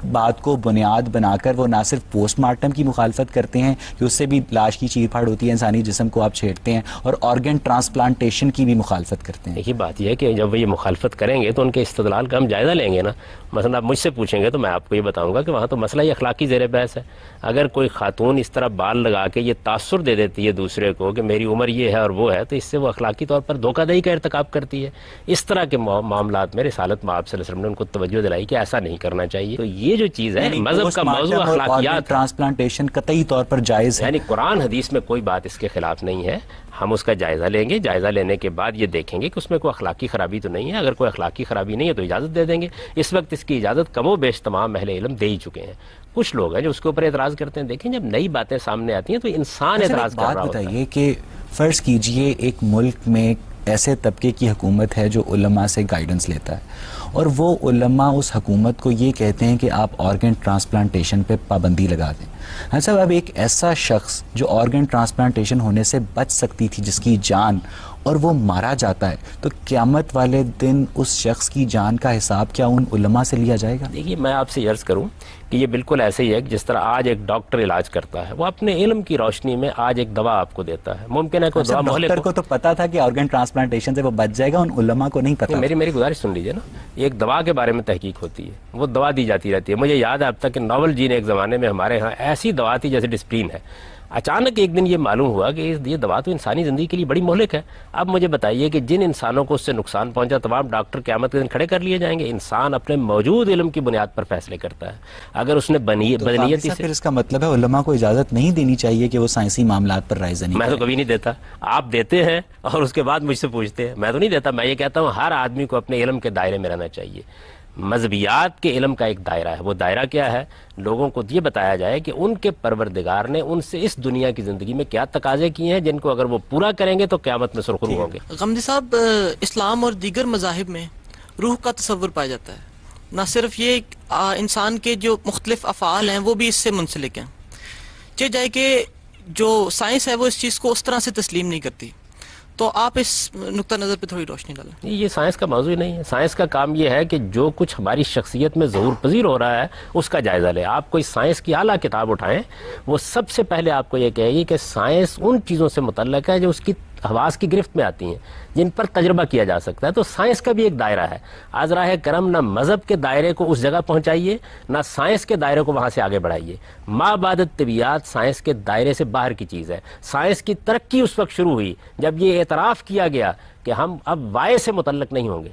Speaker 1: بات کو بنیاد بنا کر وہ نہ صرف پوسٹ مارٹم کی مخالفت کرتے ہیں کہ اس سے بھی لاش کی چیر پھاڑ ہوتی ہے، انسانی جسم کو آپ چھیڑتے ہیں، اور آرگن ٹرانسپلانٹیشن کی بھی مخالفت کرتے ہیں۔
Speaker 2: یہی بات یہ ہے کہ جب وہ یہ مخالفت کریں گے تو ان کے استدلال کا ہم جائزہ لیں گے نا۔ مثلا آپ مجھ سے پوچھیں گے تو میں آپ کو یہ بتاؤں گا کہ وہاں تو مسئلہ یہ اخلاقی زیر بحث ہے۔ اگر کوئی خاتون اس طرح بال لگا کے یہ تاثر دے دیتی ہے دوسرے کو کہ میری عمر یہ ہے اور وہ ہے، تو اس سے وہ اخلاقی طور پر دھوکہ دہی کا ارتکاب کرتی ہے۔ اس طرح کے معاملات میں رسالت مآب صلی اللہ علیہ وسلم نے ان کو توجہ دلائی کہ ایسا نہیں کرنا چاہیے۔ تو یہ جو چیز ہے مذہب کا موضوع اخلاقیات،
Speaker 1: ٹرانسپلانٹیشن قطعی طور پر جائز ہے،
Speaker 2: یعنی قرآن حدیث میں کوئی بات اس کے خلاف نہیں ہے۔ ہم اس کا جائزہ لیں گے، جائزہ لینے کے بعد یہ دیکھیں گے کہ اس میں کوئی اخلاقی خرابی تو نہیں ہے۔ اگر کوئی اخلاقی خرابی نہیں ہے تو اجازت دے دیں گے۔ اس وقت اس کی اجازت کم و بیش تمام اہل علم دے ہی چکے ہیں۔ کچھ لوگ ہیں جو اس کے اوپر اعتراض کرتے ہیں۔ دیکھیں جب نئی باتیں سامنے آتی ہیں تو انسان اعتراض کر رہا ہوتا ہے۔
Speaker 1: بتائیے کہ فرض کیجئے ایک ملک میں ایسے طبقے کی حکومت ہے جو علماء سے گائیڈنس لیتا ہے، اور وہ علماء اس حکومت کو یہ کہتے ہیں کہ آپ آرگن ٹرانسپلانٹیشن پہ پابندی لگا دیں۔ ہاں صاحب، اب ایک ایسا شخص جو آرگن ٹرانسپلانٹیشن ہونے سے بچ سکتی تھی، جس کی جان، اور وہ مارا جاتا ہے، تو قیامت والے دن اس شخص کی جان کا حساب کیا ان علماء سے لیا جائے گا؟
Speaker 2: دیکھیے میں آپ سے عرض کروں کہ یہ بالکل ایسے ہی ہے کہ جس طرح آج ایک ڈاکٹر علاج کرتا ہے، وہ اپنے علم کی روشنی میں آج ایک دوا آپ کو دیتا ہے۔ ممکن ہے کوئی دوا
Speaker 1: ڈاکٹر کو تو پتا تھا کہ آرگن ٹرانسپلانٹیشن سے وہ بچ جائے گا، ان علماء کو نہیں پتا۔
Speaker 2: میری گزارش سن لیجیے نا، ایک دوا کے بارے میں تحقیق ہوتی ہے، وہ دوا دی جاتی رہتی ہے۔ مجھے یاد ہے اب تک کہ ناول جی نے ایک زمانے میں ہمارے ہاں ایسی دوا تھی جیسے ڈسپلین ہے۔ اچانک ایک دن یہ معلوم ہوا کہ یہ دوا تو انسانی زندگی کے لیے بڑی مہلک ہے۔ اب مجھے بتائیے کہ جن انسانوں کو اس سے نقصان پہنچا تمام ڈاکٹر قیامت کے دن کھڑے کر لیے جائیں گے؟ انسان اپنے موجود علم کی بنیاد پر فیصلے کرتا ہے۔ اگر اس نے بدنیتی سے،
Speaker 1: پھر اس کا مطلب ہے علماء کو اجازت نہیں دینی چاہیے کہ وہ سائنسی معاملات پر رائے زنی
Speaker 2: میں تو کبھی نہیں دیتا۔ آپ دیتے ہیں اور اس کے بعد مجھ سے پوچھتے ہیں، میں تو نہیں دیتا۔ میں یہ کہتا ہوں ہر آدمی کو اپنے علم کے دائرے میں رہنا چاہیے۔ مذہبیات کے علم کا ایک دائرہ ہے، وہ دائرہ کیا ہے؟ لوگوں کو یہ بتایا جائے کہ ان کے پروردگار نے ان سے اس دنیا کی زندگی میں کیا تقاضے کیے ہیں جن کو اگر وہ پورا کریں گے تو قیامت میں سرخرو ہوں گے۔
Speaker 8: غمدی صاحب، اسلام اور دیگر مذاہب میں روح کا تصور پایا جاتا ہے۔ نہ صرف یہ انسان کے جو مختلف افعال ہیں وہ بھی اس سے منسلک ہیں، چاہے جائے کہ جو سائنس ہے وہ اس چیز کو اس طرح سے تسلیم نہیں کرتی۔ تو آپ اس نقطہ نظر پہ تھوڑی روشنی ڈالیں۔
Speaker 2: یہ سائنس کا موضوع نہیں ہے۔ سائنس کا کام یہ ہے کہ جو کچھ ہماری شخصیت میں ظہور پذیر ہو رہا ہے اس کا جائزہ لے۔ آپ کوئی سائنس کی اعلیٰ کتاب اٹھائیں، وہ سب سے پہلے آپ کو یہ کہے گی کہ سائنس ان چیزوں سے متعلق ہے جو اس کی حواس کی گرفت میں آتی ہیں، جن پر تجربہ کیا جا سکتا ہے۔ تو سائنس کا بھی ایک دائرہ ہے۔ آذرائے کرم نہ مذہب کے دائرے کو اس جگہ پہنچائیے، نہ سائنس کے دائرے کو وہاں سے آگے بڑھائیے۔ ما بعد طبیعیات سائنس کے دائرے سے باہر کی چیز ہے۔ سائنس کی ترقی اس وقت شروع ہوئی جب یہ اعتراف کیا گیا کہ ہم اب وائے سے متعلق نہیں ہوں گے۔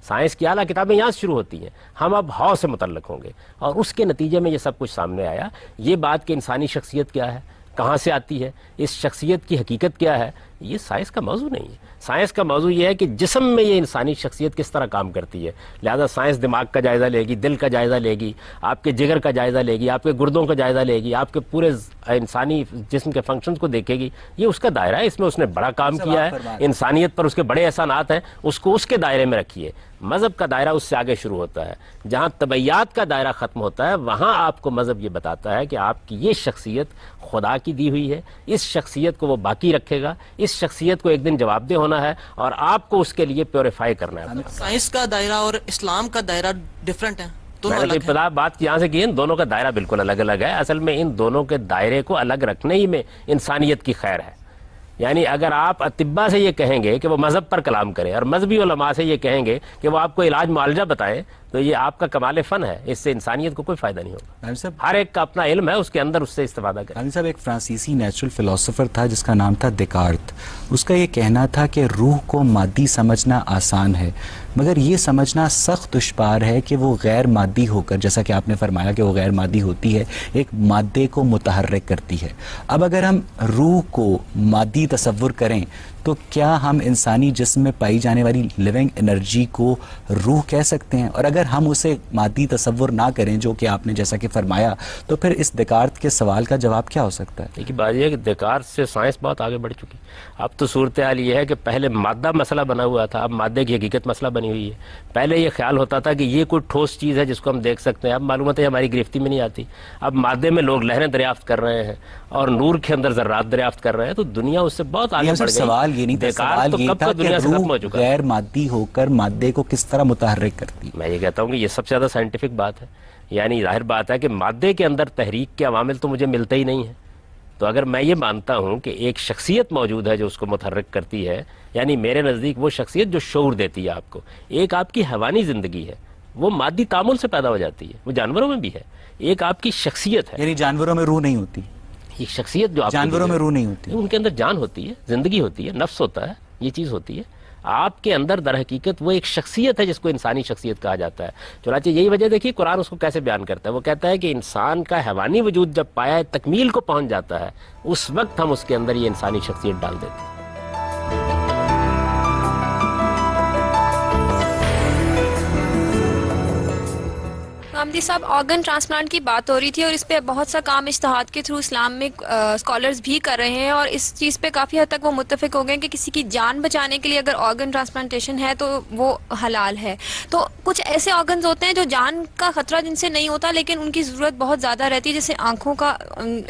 Speaker 2: سائنس کی اعلیٰ کتابیں یہاں سے شروع ہوتی ہیں، ہم اب ہاؤ سے متعلق ہوں گے، اور اس کے نتیجے میں یہ سب کچھ سامنے آیا۔ یہ بات کہ انسانی شخصیت کیا ہے، کہاں سے آتی ہے، اس شخصیت کی حقیقت کیا ہے، یہ سائنس کا موضوع نہیں ہے۔ سائنس کا موضوع یہ ہے کہ جسم میں یہ انسانی شخصیت کس طرح کام کرتی ہے۔ لہذا سائنس دماغ کا جائزہ لے گی، دل کا جائزہ لے گی، آپ کے جگر کا جائزہ لے گی، آپ کے گردوں کا جائزہ لے گی، آپ کے پورے انسانی جسم کے فنکشنز کو دیکھے گی۔ یہ اس کا دائرہ ہے، اس میں اس نے بڑا کام کیا ہے، انسانیت پر اس کے بڑے احسانات ہیں، اس کو اس کے دائرے میں رکھیے۔ مذہب کا دائرہ اس سے آگے شروع ہوتا ہے۔ جہاں طبیعیات کا دائرہ ختم ہوتا ہے وہاں آپ کو مذہب یہ بتاتا ہے کہ آپ کی یہ شخصیت خدا کی دی ہوئی ہے، اس شخصیت کو وہ باقی رکھے گا، اس شخصیت کو ایک دن جواب دہ ہونا ہے اور آپ کو اس کے لیے پیوریفائی کرنا ہے۔
Speaker 8: سائنس کا دائرہ اور اسلام کا دائرہ ڈیفرنٹ ہے،
Speaker 2: میں نے ابتدا بات یہاں سے کی، ان دونوں کا دائرہ بالکل الگ الگ ہے۔ اصل میں ان دونوں کے دائرے کو الگ رکھنے ہی میں انسانیت کی خیر ہے۔ یعنی اگر آپ اطباء سے یہ کہیں گے کہ وہ مذہب پر کلام کریں اور مذہبی علماء سے یہ کہیں گے کہ وہ آپ کو علاج معالجہ بتائیں تو یہ آپ کا کمال فن ہے، اس سے انسانیت کو کوئی فائدہ نہیں ہوگا۔ ہر ایک کا اپنا علم ہے، اس کے اندر اس سے استفادہ کریں۔
Speaker 1: عالم صاحب، ایک فرانسیسی نیچرل فلسفر تھا جس کا نام تھا دیکارت۔ اس کا یہ کہنا تھا کہ روح کو مادی سمجھنا آسان ہے مگر یہ سمجھنا سخت دشوار ہے کہ وہ غیر مادی ہو کر، جیسا کہ آپ نے فرمایا کہ وہ غیر مادی ہوتی ہے، ایک مادے کو متحرک کرتی ہے۔ اب اگر ہم روح کو مادی تصور کریں تو کیا ہم انسانی جسم میں پائی جانے والی لیونگ انرجی کو روح کہہ سکتے ہیں؟ اور اگر ہم اسے مادی تصور نہ کریں جو کہ آپ نے جیسا کہ فرمایا، تو پھر اس دیکارت کے سوال کا جواب کیا ہو سکتا ہے؟
Speaker 2: ایک بات یہ ہے کہ دیکارت سے سائنس بہت آگے بڑھ چکی۔ اب تو صورتحال یہ ہے کہ پہلے مادہ مسئلہ بنا ہوا تھا، اب مادے کی حقیقت مسئلہ بنی ہوئی ہے۔ پہلے یہ خیال ہوتا تھا کہ یہ کوئی ٹھوس چیز ہے جس کو ہم دیکھ سکتے ہیں، اب معلومات ہماری گرفتی میں نہیں آتی۔ اب مادے میں لوگ لہریں دریافت کر رہے ہیں اور نور کے اندر ذرات دریافت کر رہے ہیں، تو دنیا اس سے بہت آگے بڑھ گئی۔
Speaker 1: سوال یہ نہیں تھا، سوال یہ تھا کہ روح غیر مادی ہو کر مادے کو کس طرح متحرک کرتی۔
Speaker 2: میں یہ کہتا ہوں کہ یہ سب سے زیادہ سائنٹیفک بات ہے، یعنی ظاہر بات ہے کہ مادے کے اندر تحریک کے عوامل تو مجھے ملتے ہی نہیں ہیں۔ تو اگر میں یہ مانتا ہوں کہ ایک شخصیت موجود ہے جو اس کو متحرک کرتی ہے، یعنی میرے نزدیک وہ شخصیت جو شعور دیتی ہے آپ کو، ایک آپ کی حیوانی زندگی ہے، وہ مادی تعامل سے پیدا ہو جاتی ہے، وہ جانوروں میں بھی ہے۔ ایک آپ کی شخصیت ہے،
Speaker 1: یعنی جانوروں میں روح نہیں ہوتی؟
Speaker 2: ایک شخصیت جو
Speaker 1: جانوروں میں روح نہیں ہوتی،
Speaker 2: ان کے اندر جان ہوتی ہے، زندگی ہوتی ہے، نفس ہوتا ہے، یہ چیز ہوتی ہے۔ آپ کے اندر در حقیقت وہ ایک شخصیت ہے جس کو انسانی شخصیت کہا جاتا ہے۔ چنانچہ یہی وجہ دیکھیے قرآن اس کو کیسے بیان کرتا ہے، وہ کہتا ہے کہ انسان کا حیوانی وجود جب پایا تکمیل کو پہنچ جاتا ہے، اس وقت ہم اس کے اندر یہ انسانی شخصیت ڈال دیتے ہیں۔
Speaker 3: حامدی صاحب، آرگن ٹرانسپلانٹ کی بات ہو رہی تھی اور اس پہ بہت سا کام اجتہاد کے تھرو اسلام میں اسکالرز بھی کر رہے ہیں، اور اس چیز پہ کافی حد تک وہ متفق ہو گئے کہ کسی کی جان بچانے کے لیے اگر آرگن ٹرانسپلانٹیشن ہے تو وہ حلال ہے۔ تو کچھ ایسے آرگنز ہوتے ہیں جو جان کا خطرہ جن سے نہیں ہوتا لیکن ان کی ضرورت بہت زیادہ رہتی ہے، جیسے آنکھوں کا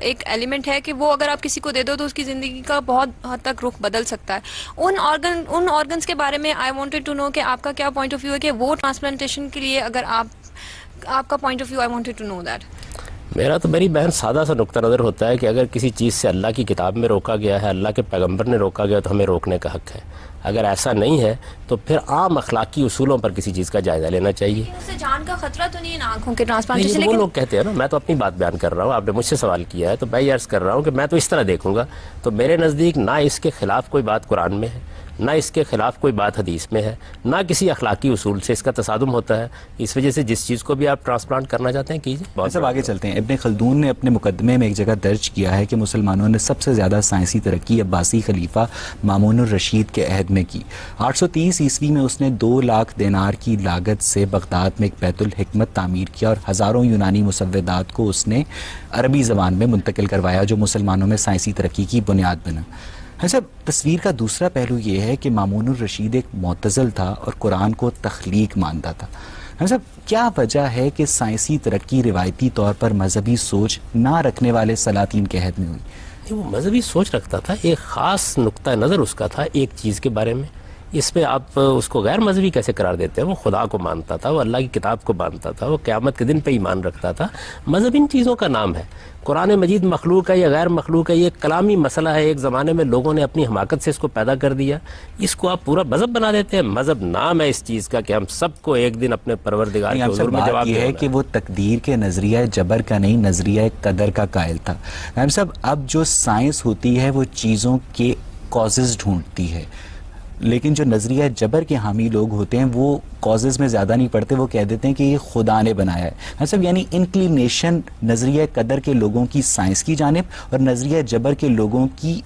Speaker 3: ایک ایلیمنٹ ہے کہ وہ اگر آپ کسی کو دے دو تو اس کی زندگی کا بہت حد تک رخ بدل سکتا ہے۔ ان آرگنز کے بارے میں آئی وانٹڈ ٹو نو کہ آپ کا کیا پوائنٹ آف ویو ہے کہ وہ ٹرانسپلانٹیشن کے لیے اگر آپ کا point of view, I wanted to know that.
Speaker 2: میرا تو میری بہن سادہ سا نقطہ نظر ہوتا ہے کہ اگر کسی چیز سے اللہ کی کتاب میں روکا گیا ہے، اللہ کے پیغمبر نے روکا گیا تو ہمیں روکنے کا حق ہے۔ اگر ایسا نہیں ہے تو پھر عام اخلاقی اصولوں پر کسی چیز کا جائزہ لینا چاہیے۔
Speaker 3: اس سے جان کا خطرہ تو نہیں ہے آنکھوں کے
Speaker 2: یہ
Speaker 3: ٹرانسپلانٹیشن،
Speaker 2: وہ لوگ کہتے ہیں نا، میں تو اپنی بات بیان کر رہا ہوں، آپ نے مجھ سے سوال کیا ہے تو میں یہ عرض کر رہا ہوں کہ میں تو اس طرح دیکھوں گا۔ تو میرے نزدیک نہ اس کے خلاف کوئی بات قرآن میں ہے، نہ اس کے خلاف کوئی بات حدیث میں ہے، نہ کسی اخلاقی اصول سے اس کا تصادم ہوتا ہے۔ اس وجہ سے جس چیز کو بھی آپ ٹرانسپلانٹ کرنا چاہتے ہیں کیجیے۔
Speaker 1: سب آگے چلتے ہیں۔ ابن خلدون نے اپنے مقدمے میں ایک جگہ درج کیا ہے کہ مسلمانوں نے سب سے زیادہ سائنسی ترقی عباسی خلیفہ مامون الرشید کے عہد میں کی۔ 830 عیسوی میں اس نے 2 لاکھ دینار کی لاگت سے بغداد میں ایک بیت الحکمت تعمیر کیا اور ہزاروں یونانی مسودات کو اس نے عربی زبان میں منتقل کروایا جو مسلمانوں میں سائنسی ترقی کی بنیاد بنا۔ صاحب، تصویر کا دوسرا پہلو یہ ہے کہ مامون الرشید ایک معتزل تھا اور قرآن کو تخلیق مانتا تھا۔ صاحب، کیا وجہ ہے کہ سائنسی ترقی روایتی طور پر مذہبی سوچ نہ رکھنے والے سلاطین کے عہد میں ہوئی؟
Speaker 2: وہ مذہبی سوچ رکھتا تھا، ایک خاص نقطہ نظر اس کا تھا ایک چیز کے بارے میں۔ اس پہ آپ اس کو غیر مذہبی کیسے قرار دیتے ہیں؟ وہ خدا کو مانتا تھا، وہ اللہ کی کتاب کو مانتا تھا، وہ قیامت کے دن پہ ایمان رکھتا تھا۔ مذہب ان چیزوں کا نام ہے۔ قرآن مجید مخلوق ہے یا غیر مخلوق ہے، یہ کلامی مسئلہ ہے۔ ایک زمانے میں لوگوں نے اپنی حماقت سے اس کو پیدا کر دیا، اس کو آپ پورا مذہب بنا دیتے ہیں۔ مذہب نام ہے اس چیز کا کہ ہم سب کو ایک دن اپنے پروردگار کے حضور میں جواب
Speaker 1: یہ ہے کہ وہ تقدیر کے نظریہ جبر کا نہیں، نظریہ قدر کا قائل تھا۔ صاحب، اب جو سائنس ہوتی ہے وہ چیزوں کے کازز ڈھونڈتی ہے، لیکن جو نظریہ جبر کے حامی لوگ ہوتے ہیں وہ کازز میں زیادہ نہیں پڑتے، وہ کہہ دیتے ہیں کہ یہ خدا نے بنایا ہے۔ صاحب، یعنی انکلینیشن نظریہ قدر کے لوگوں کی سائنس کی جانب اور نظریہ جبر کے لوگوں کی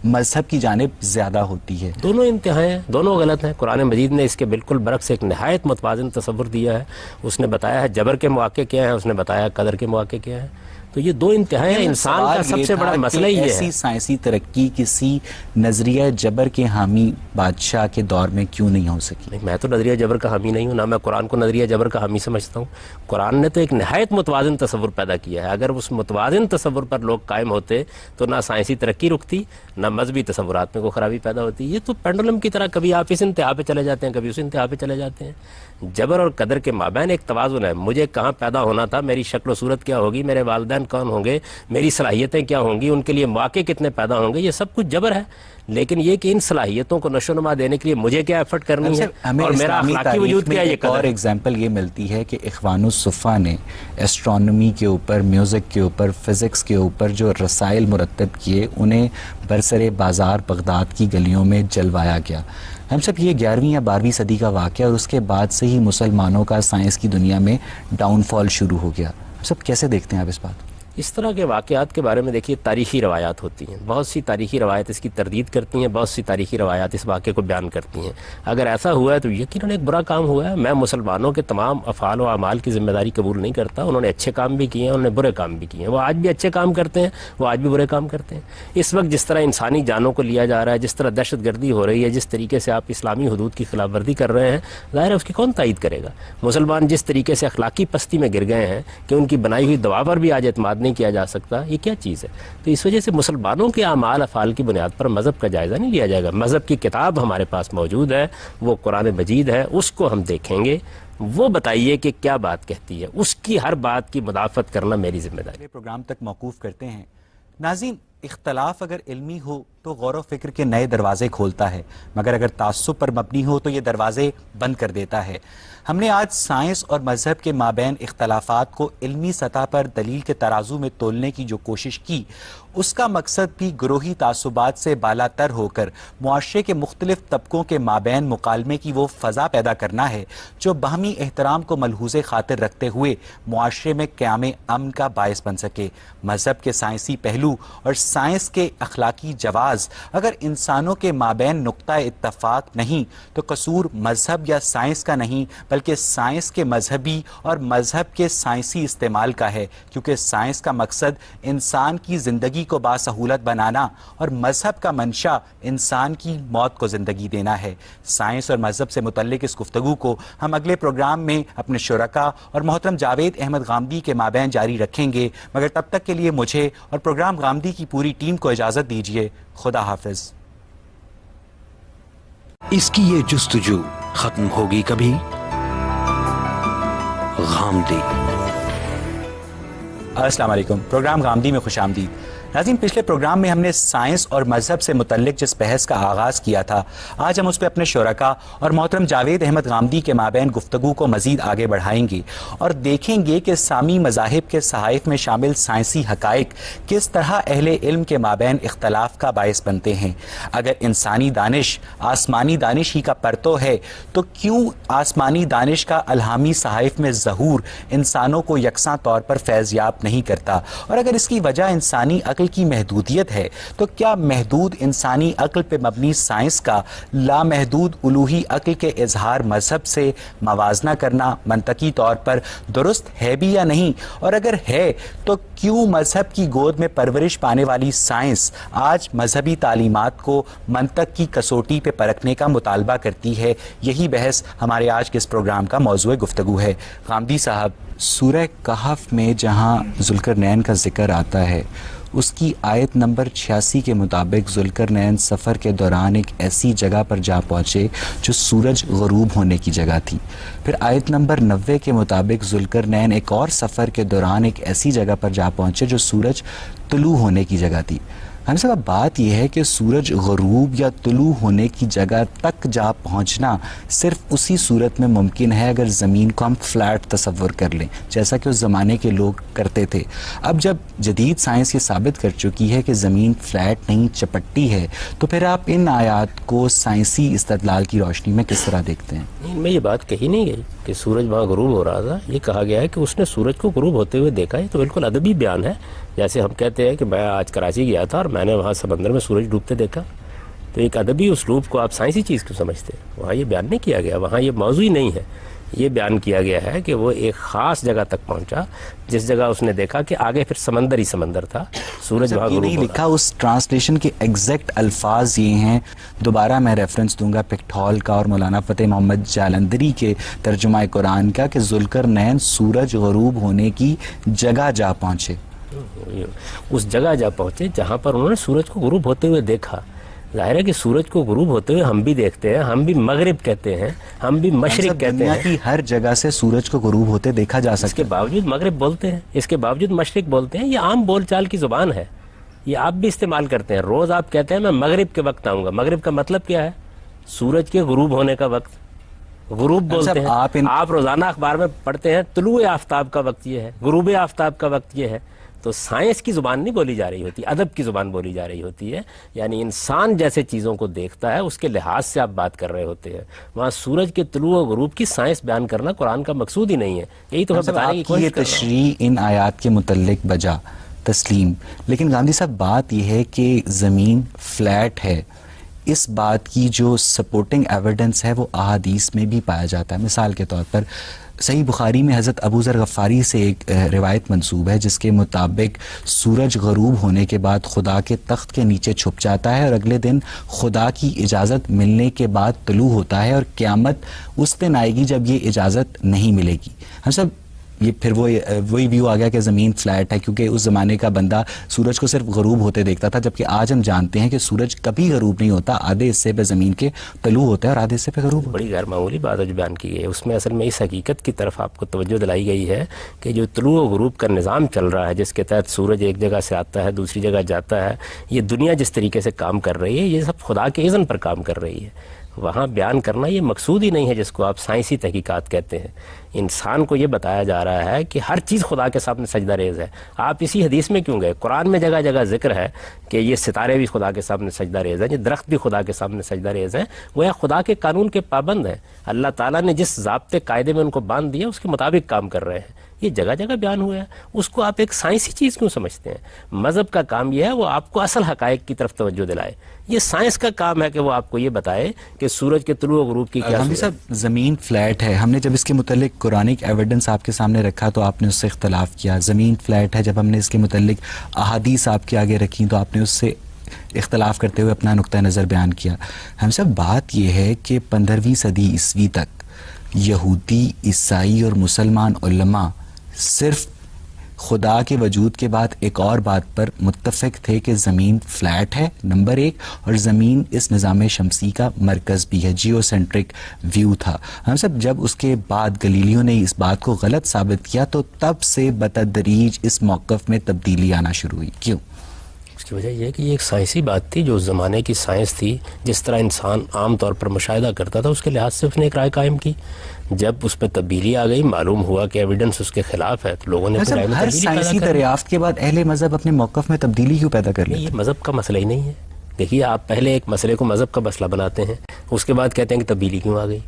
Speaker 1: مذہب کی جانب زیادہ ہوتی ہے۔
Speaker 2: دونوں انتہائیں ہیں، دونوں غلط ہیں۔ قرآن مجید نے اس کے بالکل برعکس ایک نہایت متوازن تصور دیا ہے۔ اس نے بتایا ہے جبر کے مواقع کیا ہیں، اس نے بتایا قدر کے مواقع کیا ہیں۔ تو یہ دو انتہائیں ہیں۔ انسان کا سب سے بڑا مسئلہ یہ ہے
Speaker 1: ایسی سائنسی ترقی کسی نظریہ جبر کے حامی بادشاہ کے دور میں کیوں نہیں ہو سکی؟
Speaker 2: میں تو نظریہ جبر کا حامی نہیں ہوں، نہ میں قرآن کو نظریہ جبر کا حامی سمجھتا ہوں۔ قرآن نے تو ایک نہایت متوازن تصور پیدا کیا ہے۔ اگر اس متوازن تصور پر لوگ قائم ہوتے تو نہ سائنسی ترقی رکتی، نہ مذہبی تصورات میں کوئی خرابی پیدا ہوتی۔ یہ تو پینڈولم کی طرح کبھی آپ اس انتہا پہ چلے جاتے ہیں، کبھی اس انتہا پہ چلے جاتے ہیں۔ جبر اور قدر کے مابین ایک توازن ہے۔ مجھے کہاں پیدا ہونا تھا، میری شکل و صورت کیا ہوگی، میرے والدین والدین کون ہوں گے, میری صلاحیتیں کیا ہوں گی, ان کے لیے مواقع کتنے پیدا ہوں گے, یہ سب کچھ جبر ہے. لیکن یہ کہ ان صلاحیتوں کو نشو و نما دینے کے لیے مجھے کیا ایفرٹ کرنی ہے اور میرا اخلاقی وجود کیا, یہ
Speaker 1: اور ایگزامپل یہ ملتی ہے کہ اخوان الصفا نے ایسٹرونومی کے اوپر, میوزک کے اوپر, فزکس کے اوپر جو رسائل مرتب کیے انہیں برسر بازار بغداد کی گلیوں میں جلوایا گیا. ہم سب یہ 11ویں یا 12ویں صدی کا واقعہ, اور اس کے بعد سے ہی مسلمانوں کا سائنس کی دنیا میں ڈاؤن فال شروع ہو گیا. ہم سب کیسے دیکھتے ہیں آپ اس بات؟
Speaker 2: اس طرح کے واقعات کے بارے میں دیکھیے, تاریخی روایات ہوتی ہیں, بہت سی تاریخی روایت اس کی تردید کرتی ہیں, بہت سی تاریخی روایات اس واقعے کو بیان کرتی ہیں. اگر ایسا ہوا ہے تو یقیناً ایک برا کام ہوا ہے. میں مسلمانوں کے تمام افعال و اعمال کی ذمہ داری قبول نہیں کرتا. انہوں نے اچھے کام بھی کیے ہیں, انہوں نے برے کام بھی کیے ہیں. وہ آج بھی اچھے کام کرتے ہیں, وہ آج بھی برے کام کرتے ہیں. اس وقت جس طرح انسانی جانوں کو لیا جا رہا ہے, جس طرح دہشت گردی ہو رہی ہے, جس طریقے سے آپ اسلامی حدود کی خلاف ورزی کر رہے ہیں, ظاہر ہے اس کی کون تائید کرے گا. مسلمان جس طریقے سے اخلاقی پستی میں گر گئے ہیں کہ ان کی بنائی ہوئی دوا پر بھی آج اعتماد نہیں کیا جا سکتا, یہ کیا چیز ہے؟ تو اس وجہ سے مسلمانوں کے اعمال افعال کی بنیاد پر مذہب کا جائزہ نہیں لیا جائے گا. مذہب کی کتاب ہمارے پاس موجود ہے, وہ قرآن مجید ہے, اس کو ہم دیکھیں گے. وہ بتائیے کہ کیا بات کہتی ہے, اس کی ہر بات کی مدافعت کرنا میری ذمہ داری.
Speaker 1: پروگرام تک موقوف کرتے ہیں. ناظرین, اختلاف اگر علمی ہو تو غور و فکر کے نئے دروازے کھولتا ہے, مگر اگر تعصب پر مبنی ہو تو یہ دروازے بند کر دیتا ہے. ہم نے آج سائنس اور مذہب کے مابین اختلافات کو علمی سطح پر دلیل کے ترازو میں تولنے کی جو کوشش کی, اس کا مقصد بھی گروہی تعصبات سے بالا تر ہو کر معاشرے کے مختلف طبقوں کے مابین مکالمے کی وہ فضا پیدا کرنا ہے جو باہمی احترام کو ملحوظ خاطر رکھتے ہوئے معاشرے میں قیام امن کا باعث بن سکے. مذہب کے سائنسی پہلو اور سائنس کے اخلاقی جواز اگر انسانوں کے مابین نقطہ اتفاق نہیں تو قصور مذہب یا سائنس کا نہیں بلکہ سائنس کے مذہبی اور مذہب کے سائنسی استعمال کا ہے, کیونکہ سائنس کا مقصد انسان کی زندگی کو باسہولت بنانا اور مذہب کا منشا انسان کی موت کو زندگی دینا ہے. سائنس اور مذہب سے متعلق اس گفتگو کو ہم اگلے پروگرام میں اپنے شرکا اور محترم جاوید احمد غامدی کے مابین جاری رکھیں گے, مگر تب تک کے لیے مجھے اور پروگرام غامدی کی پوری ٹیم کو اجازت دیجیے. خدا حافظ.
Speaker 9: اس کی یہ جستجو ختم ہوگی کبھی؟ غامدی.
Speaker 1: السلام علیکم. پروگرام غامدی میں خوش آمدید. ناظرین, پچھلے پروگرام میں ہم نے سائنس اور مذہب سے متعلق جس بحث کا آغاز کیا تھا, آج ہم اس پہ اپنے شرکا اور محترم جاوید احمد غامدی کے مابین گفتگو کو مزید آگے بڑھائیں گے اور دیکھیں گے کہ سامی مذاہب کے صحائف میں شامل سائنسی حقائق کس طرح اہل علم کے مابین اختلاف کا باعث بنتے ہیں. اگر انسانی دانش آسمانی دانش ہی کا پرتو ہے تو کیوں آسمانی دانش کا الہامی صحائف میں ظہور انسانوں کو یکساں طور پر فیضیاب نہیں کرتا؟ اور اگر اس کی وجہ انسانی عقل کی محدودیت ہے تو کیا محدود انسانی عقل پہ مبنی سائنس کا لامحدود الوہی عقل کے اظہار مذہب سے موازنہ کرنا منطقی طور پر درست ہے بھی یا نہیں؟ اور اگر ہے تو کیوں مذہب کی گود میں پرورش پانے والی سائنس آج مذہبی تعلیمات کو منطق کی کسوٹی پہ پرکھنے کا مطالبہ کرتی ہے؟ یہی بحث ہمارے آج کے اس پروگرام کا موضوع گفتگو ہے. غامدی صاحب, سورہ کہف میں جہاں ذوالقرنین کا ذکر آتا ہے اس کی آیت نمبر 86 کے مطابق ذوالقرنین سفر کے دوران ایک ایسی جگہ پر جا پہنچے جو سورج غروب ہونے کی جگہ تھی. پھر آیت نمبر 90 کے مطابق ذوالقرنین ایک اور سفر کے دوران ایک ایسی جگہ پر جا پہنچے جو سورج طلوع ہونے کی جگہ تھی. ہم صاحب بات یہ ہے کہ سورج غروب یا طلوع ہونے کی جگہ تک جا پہنچنا صرف اسی صورت میں ممکن ہے اگر زمین کو ہم فلیٹ تصور کر لیں, جیسا کہ اس زمانے کے لوگ کرتے تھے. اب جب جدید سائنس یہ ثابت کر چکی ہے کہ زمین فلیٹ نہیں چپٹی ہے, تو پھر آپ ان آیات کو سائنسی استدلال کی روشنی میں کس طرح دیکھتے ہیں؟
Speaker 2: ان میں یہ بات کہی نہیں گئی کہ سورج وہاں غروب ہو رہا تھا. یہ کہا گیا ہے کہ اس نے سورج کو غروب ہوتے ہوئے دیکھا. یہ تو بالکل ادبی بیان ہے. جیسے ہم کہتے ہیں کہ میں آج کراچی گیا تھا اور میں نے وہاں سمندر میں سورج ڈوبتے دیکھا, تو ایک ادبی اسلوب کو آپ سائنسی چیز کیوں سمجھتے ہیں؟ وہاں یہ بیان نہیں کیا گیا, وہاں یہ موضوع ہی نہیں ہے. یہ بیان کیا گیا ہے کہ وہ ایک خاص جگہ تک پہنچا جس جگہ اس نے دیکھا کہ آگے پھر سمندر ہی سمندر تھا, سورج وہاں غروب
Speaker 1: نہیں لکھا. اس ٹرانسلیشن کے ایگزیکٹ الفاظ یہ ہیں, دوبارہ میں ریفرنس دوں گا پکٹھول کا اور مولانا فتح محمد جالندری کے ترجمہ قرآن کا, کہ ذوالقرنین سورج غروب ہونے کی جگہ جا پہنچے.
Speaker 2: اس جگہ جا پہنچے جہاں پر انہوں نے سورج کو غروب ہوتے ہوئے دیکھا. ظاہر ہے کہ سورج کو غروب ہوتے ہوئے ہم بھی دیکھتے ہیں, ہم بھی مغرب کہتے ہیں, ہم بھی مشرق کہتے
Speaker 1: دنیا
Speaker 2: ہیں.
Speaker 1: کی ہر جگہ سے سورج کو غروب ہوتے دیکھا جا
Speaker 2: اس کے
Speaker 1: سکتا ہے.
Speaker 2: باوجود مغرب بولتے ہیں, اس کے باوجود مشرق بولتے ہیں. یہ عام بول چال کی زبان ہے, یہ آپ بھی استعمال کرتے ہیں. روز آپ کہتے ہیں میں مغرب کے وقت آؤں گا. مغرب کا مطلب کیا ہے؟ سورج کے غروب ہونے کا وقت. غروب بولتے ہیں. آپ روزانہ اخبار میں پڑھتے ہیں طلوع آفتاب کا وقت یہ ہے, غروب آفتاب کا وقت یہ ہے. تو سائنس کی زبان نہیں بولی جا رہی ہوتی, ادب کی زبان بولی جا رہی ہوتی ہے. یعنی انسان جیسے چیزوں کو دیکھتا ہے اس کے لحاظ سے آپ بات کر رہے ہوتے ہیں. وہاں سورج کے طلوع و غروب کی سائنس بیان کرنا قرآن کا مقصود ہی نہیں ہے. یہی تو میں بتانے کی کوشش کر رہا ہوں.
Speaker 1: تشریح ان آیات کے متعلق بجا تسلیم, لیکن گاندھی صاحب بات یہ ہے کہ زمین فلیٹ ہے, اس بات کی جو سپورٹنگ ایویڈنس ہے وہ احادیث میں بھی پایا جاتا ہے. مثال کے طور پر صحیح بخاری میں حضرت ابو ذر غفاری سے ایک روایت منسوب ہے جس کے مطابق سورج غروب ہونے کے بعد خدا کے تخت کے نیچے چھپ جاتا ہے اور اگلے دن خدا کی اجازت ملنے کے بعد طلوع ہوتا ہے, اور قیامت اس دن آئے گی جب یہ اجازت نہیں ملے گی. ہم سب یہ پھر وہی ویو آ گیا کہ زمین فلیٹ ہے, کیونکہ اس زمانے کا بندہ سورج کو صرف غروب ہوتے دیکھتا تھا, جبکہ آج ہم جانتے ہیں کہ سورج کبھی غروب نہیں ہوتا, آدھے حصے پہ زمین کے طلوع ہوتا ہے اور آدھے حصے پہ غروب ہوتا ہے.
Speaker 2: بڑی غیر معمولی بات جو بیان کی گئی ہے اس میں اصل میں اس حقیقت کی طرف آپ کو توجہ دلائی گئی ہے کہ جو طلوع و غروب کا نظام چل رہا ہے, جس کے تحت سورج ایک جگہ سے آتا ہے دوسری جگہ جاتا ہے, یہ دنیا جس طریقے سے کام کر رہی ہے یہ سب خدا کے اذن پر کام کر رہی ہے. وہاں بیان کرنا یہ مقصود ہی نہیں ہے جس کو آپ سائنسی تحقیقات کہتے ہیں. انسان کو یہ بتایا جا رہا ہے کہ ہر چیز خدا کے سامنے سجدہ ریز ہے. آپ اسی حدیث میں کیوں گئے؟ قرآن میں جگہ جگہ ذکر ہے کہ یہ ستارے بھی خدا کے سامنے سجدہ ریز ہیں, یہ درخت بھی خدا کے سامنے سجدہ ریز ہیں. وہ خدا کے قانون کے پابند ہیں. اللہ تعالیٰ نے جس ضابطے قاعدے میں ان کو باندھ دیا اس کے مطابق کام کر رہے ہیں. یہ جگہ جگہ بیان ہوا ہے, اس کو آپ ایک سائنسی چیز کیوں سمجھتے ہیں؟ مذہب کا کام یہ ہے وہ آپ کو اصل حقائق کی طرف توجہ دلائے. یہ سائنس کا کام ہے کہ وہ آپ کو یہ بتائے کہ سورج کے طلوع و غروب کی کیا
Speaker 1: صاحب زمین فلیٹ ہے. ہم نے جب اس کے متعلق قرآنک ایویڈنس آپ کے سامنے رکھا تو آپ نے اس سے اختلاف کیا. زمین فلیٹ ہے جب ہم نے اس کے متعلق احادیث آپ کے آگے رکھی تو آپ نے اس سے اختلاف کرتے ہوئے اپنا نقطہ نظر بیان کیا. ہم سب بات یہ ہے کہ 15ویں صدی عیسوی تک یہودی, عیسائی اور مسلمان علماء صرف خدا کے وجود کے بعد ایک اور بات پر متفق تھے کہ زمین فلیٹ ہے نمبر 1, اور زمین اس نظام شمسی کا مرکز بھی ہے. جیو سینٹرک ویو تھا. ہم سب جب اس کے بعد گلیلیو نے اس بات کو غلط ثابت کیا تو تب سے بتدریج اس موقف میں تبدیلی آنا شروع ہوئی. کیوں؟
Speaker 2: اس کی وجہ یہ ہے کہ یہ ایک سائنسی بات تھی, جو اس زمانے کی سائنس تھی. جس طرح انسان عام طور پر مشاہدہ کرتا تھا اس کے لحاظ سے اس نے ایک رائے قائم کی. جب اس میں تبدیلی آ گئی, معلوم ہوا کہ ایویڈنس اس کے خلاف ہے, تو لوگوں نے
Speaker 1: ہر سائنسی دریافت کے بعد اہل مذہب اپنے موقف میں تبدیلی کیوں پیدا کر لی؟
Speaker 2: یہ مذہب کا مسئلہ ہی نہیں ہے. دیکھیے آپ پہلے ایک مسئلے کو مذہب کا مسئلہ بناتے ہیں, اس کے بعد کہتے ہیں کہ تبدیلی کیوں آ گئی.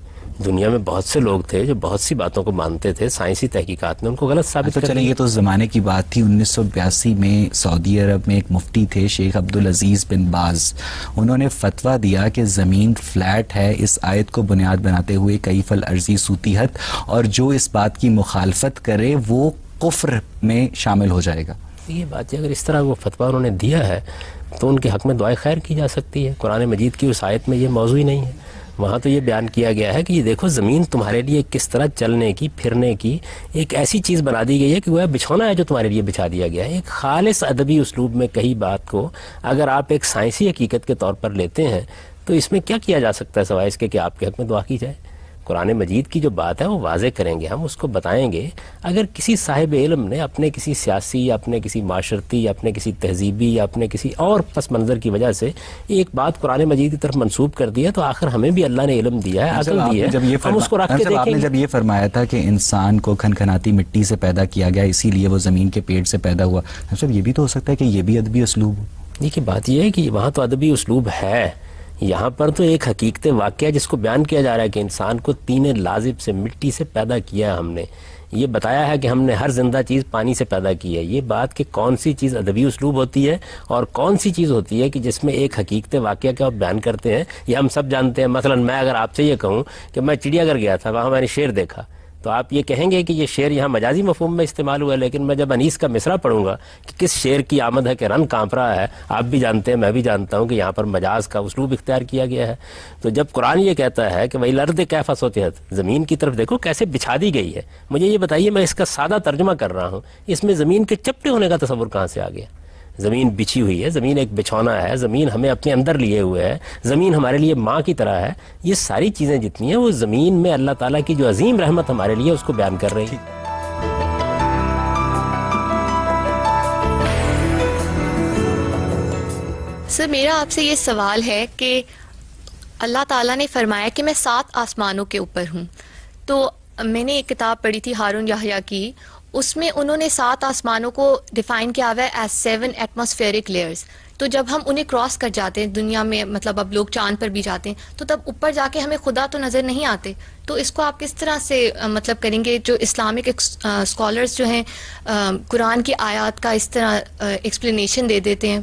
Speaker 2: دنیا میں بہت سے لوگ تھے جو بہت سی باتوں کو مانتے تھے, سائنسی تحقیقات نے ان کو غلط ثابت کر دیا.
Speaker 1: یہ تو زمانے کی بات تھی. 1982 میں سعودی عرب میں ایک مفتی تھے شیخ عبدالعزیز بن باز, انہوں نے فتویٰ دیا کہ زمین فلیٹ ہے اس آیت کو بنیاد بناتے ہوئے کیف الارض سوتیحت, اور جو اس بات کی مخالفت کرے وہ کفر میں شامل ہو جائے گا.
Speaker 2: یہ بات ہے, اگر اس طرح وہ فتویٰ انہوں نے دیا ہے تو ان کے حق میں دعائے خیر کی جا سکتی ہے. قرآن مجید کی اس آیت میں یہ موضوع ہی نہیں ہے. وہاں تو یہ بیان کیا گیا ہے کہ یہ دیکھو زمین تمہارے لیے کس طرح چلنے کی پھرنے کی ایک ایسی چیز بنا دی گئی ہے کہ وہ بچھونا ہے جو تمہارے لیے بچھا دیا گیا ہے. ایک خالص ادبی اسلوب میں کہی بات کو اگر آپ ایک سائنسی حقیقت کے طور پر لیتے ہیں تو اس میں کیا کیا جا سکتا ہے سوائے اس کے کہ آپ کے حق میں دعا کی جائے. قرآن مجید کی جو بات ہے وہ واضح کریں گے, ہم اس کو بتائیں گے. اگر کسی صاحب علم نے اپنے کسی سیاسی یا اپنے کسی معاشرتی یا اپنے کسی تہذیبی یا اپنے کسی اور پس منظر کی وجہ سے ایک بات قرآن مجید کی طرف منسوب کر دی ہے, تو آخر ہمیں بھی اللہ نے علم دیا ہے, عقل دی ہے, ہم اس کو رکھ کے دیکھیں گے.
Speaker 1: آپ نے جب یہ فرمایا تھا کہ انسان کو کھنکھناتی مٹی سے پیدا کیا گیا اسی لیے وہ زمین کے پیٹ سے پیدا ہوا, سب یہ بھی تو ہو سکتا ہے کہ یہ بھی ادبی اسلوب ہو.
Speaker 2: دیکھیے بات یہ ہے کہ وہاں تو ادبی اسلوب ہے, یہاں پر تو ایک حقیقت واقعہ جس کو بیان کیا جا رہا ہے کہ انسان کو طین لازب سے مٹی سے پیدا کیا ہے. ہم نے یہ بتایا ہے کہ ہم نے ہر زندہ چیز پانی سے پیدا کی ہے. یہ بات کہ کون سی چیز ادبی اسلوب ہوتی ہے اور کون سی چیز ہوتی ہے کہ جس میں ایک حقیقت واقعہ کا آپ بیان کرتے ہیں, یہ ہم سب جانتے ہیں. مثلا میں اگر آپ سے یہ کہوں کہ میں چڑیا گھر گیا تھا, وہاں میں نے شیر دیکھا, تو آپ یہ کہیں گے کہ یہ شعر یہاں مجازی مفہوم میں استعمال ہوا ہے. لیکن میں جب انیس کا مصرع پڑھوں گا کہ کس شعر کی آمد ہے کہ رن کانپ رہا ہے, آپ بھی جانتے ہیں میں بھی جانتا ہوں کہ یہاں پر مجاز کا اسلوب اختیار کیا گیا ہے. تو جب قرآن یہ کہتا ہے کہ وَإِلَى الْأَرْضِ كَيْفَ سُطِحَتْ, زمین کی طرف دیکھو کیسے بچھا دی گئی ہے, مجھے یہ بتائیے, میں اس کا سادہ ترجمہ کر رہا ہوں, اس میں زمین کے چپٹے ہونے کا تصور کہاں سے آ گیا؟ زمین بچھی ہوئی ہے، زمین ایک بچھونا ہے، زمین ہمیں اپنے اندر لیے ہوئے ہے، زمین ہمارے لیے ماں کی طرح ہے. یہ ساری چیزیں جتنی ہیں وہ زمین میں اللہ تعالیٰ کی جو عظیم رحمت ہمارے لیے اس کو بیان کر رہی ہے.
Speaker 10: سر میرا آپ سے یہ سوال ہے کہ اللہ تعالیٰ نے فرمایا کہ میں 7 آسمانوں کے اوپر ہوں. تو میں نے ایک کتاب پڑھی تھی ہارون یحییٰ کی، اس میں انہوں نے 7 آسمانوں کو ڈیفائن کیا ہوا ہے ایز 7 ایٹماسفیئرک لیئرز. تو جب ہم انہیں کراس کر جاتے ہیں دنیا میں، مطلب اب لوگ چاند پر بھی جاتے ہیں، تو تب اوپر جا کے ہمیں خدا تو نظر نہیں آتے. تو اس کو آپ کس طرح سے مطلب کریں گے؟ جو اسلامک اسکالرز جو ہیں قرآن کی آیات کا اس طرح ایکسپلینیشن دے دیتے ہیں،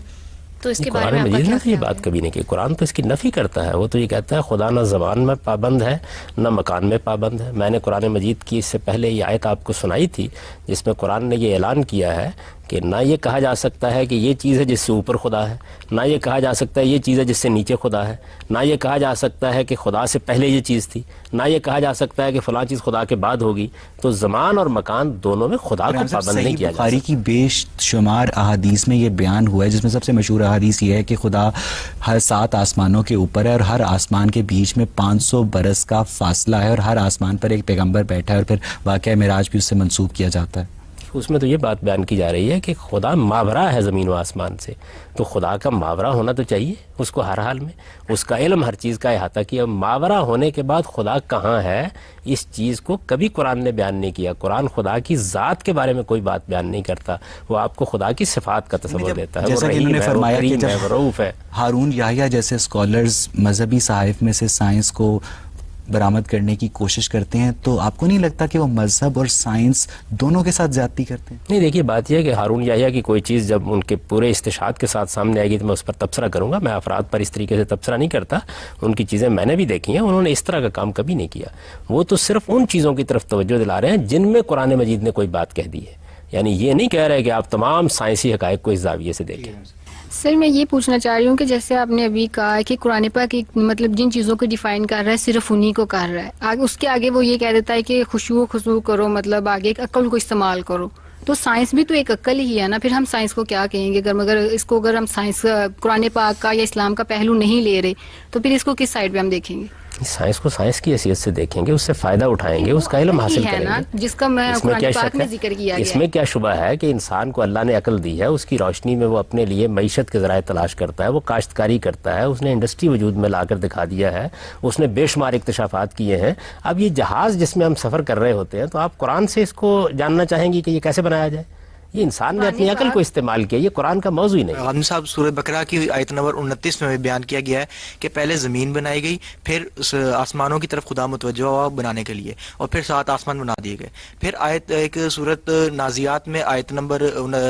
Speaker 10: تو اس کے بارے میں
Speaker 2: قرآن مجید نے یہ بات کبھی نہیں کی. قرآن تو اس کی نفی کرتا ہے. وہ تو یہ کہتا ہے خدا نہ زبان میں پابند ہے نہ مکان میں پابند ہے. میں نے قرآن مجید کی اس سے پہلے یہ آیت آپ کو سنائی تھی جس میں قرآن نے یہ اعلان کیا ہے کہ نہ یہ کہا جا سکتا ہے کہ یہ چیز ہے جس سے اوپر خدا ہے، نہ یہ کہا جا سکتا ہے یہ چیز ہے جس سے نیچے خدا ہے، نہ یہ کہا جا سکتا ہے کہ خدا سے پہلے یہ چیز تھی، نہ یہ کہا جا سکتا ہے کہ فلاں چیز خدا کے بعد ہوگی. تو زمان اور مکان دونوں میں خدا کو پابند نہیں کیا جا سکتا.
Speaker 1: بخاری کی بے شمار احادیث میں یہ بیان ہوا ہے، جس میں سب سے مشہور احادیث یہ ہے کہ خدا ہر 7 آسمانوں کے اوپر ہے اور ہر آسمان کے بیچ میں 500 برس کا فاصلہ ہے اور ہر آسمان پر ایک پیغمبر بیٹھا ہے، اور پھر واقعہ معراج بھی اس سے منسوب کیا جاتا ہے.
Speaker 2: اس میں تو یہ بات بیان کی جا رہی ہے کہ خدا ماورا ہے زمین و آسمان سے. تو خدا کا ماورا ہونا تو چاہیے اس کو ہر حال میں، اس کا علم ہر چیز کا احاطہ کیا. ماورا ہونے کے بعد خدا کہاں ہے اس چیز کو کبھی قرآن نے بیان نہیں کیا. قرآن خدا کی ذات کے بارے میں کوئی بات بیان نہیں کرتا، وہ آپ کو خدا کی صفات کا تصور دیتا ہے.
Speaker 1: جیسا کہ انہوں نے فرمایا کہ جب
Speaker 2: رؤوف ہے.
Speaker 1: ہارون یحییٰ جیسے اسکالرز مذہبی صحائف میں سے سائنس کو برآمد کرنے کی کوشش کرتے ہیں، تو آپ کو نہیں لگتا کہ وہ مذہب اور سائنس دونوں کے ساتھ زیادتی کرتے ہیں؟
Speaker 2: نہیں، دیکھیے بات یہ ہے کہ ہارون یحییٰ کی کوئی چیز جب ان کے پورے استشہاد کے ساتھ سامنے آئے گی تو میں اس پر تبصرہ کروں گا. میں افراد پر اس طریقے سے تبصرہ نہیں کرتا. ان کی چیزیں میں نے بھی دیکھی ہیں، انہوں نے اس طرح کا کام کبھی نہیں کیا. وہ تو صرف ان چیزوں کی طرف توجہ دلا رہے ہیں جن میں قرآن مجید نے کوئی بات کہہ دی ہے. یعنی یہ نہیں کہہ رہے کہ آپ تمام سائنسی حقائق کو اس زاویے سے دیکھیں.
Speaker 11: سر میں یہ پوچھنا چاہ رہی ہوں کہ جیسے آپ نے ابھی کہا کہ قرآن پاک مطلب جن چیزوں کو ڈیفائن کر رہا ہے صرف انہی کو کر رہا ہے، آگے اس کے آگے وہ یہ کہہ دیتا ہے کہ خضوع کرو، مطلب آگے ایک عقل کو استعمال کرو. تو سائنس بھی تو ایک عقل ہی ہے نا. پھر ہم سائنس کو کیا کہیں گے؟ اگر ہم سائنس قرآن پاک کا یا اسلام کا پہلو نہیں لے رہے تو پھر اس کو کس سائڈ پہ ہم دیکھیں گے؟
Speaker 2: سائنس کو سائنس کی حیثیت سے دیکھیں گے، اس سے فائدہ اٹھائیں گے، اس کا علم حاصل کریں گے.
Speaker 11: جس کا میں قرآن پاک میں ذکر کیا گیا
Speaker 2: اس میں کیا شبہ ہے کہ انسان کو اللہ نے عقل دی ہے، اس کی روشنی میں وہ اپنے لیے معیشت کے ذرائع تلاش کرتا ہے، وہ کاشتکاری کرتا ہے، اس نے انڈسٹری وجود میں لا کر دکھا دیا ہے، اس نے بے شمار اکتشافات کیے ہیں. اب یہ جہاز جس میں ہم سفر کر رہے ہوتے ہیں تو آپ قرآن سے اس کو جاننا چاہیں گی کہ یہ کیسے بنایا جائے؟ یہ انسان نے اپنی عقل کو استعمال کیا، یہ قرآن کا موضوع ہی نہیں.
Speaker 12: غازی صاحب سورہ بقرہ کی آیت نمبر 29 میں بیان کیا گیا ہے کہ پہلے زمین بنائی گئی، پھر آسمانوں کی طرف خدا متوجہ ہوا بنانے کے لیے، اور پھر 7 آسمان بنا دیے گئے. پھر آیت ایک سورت نازیات میں آیت نمبر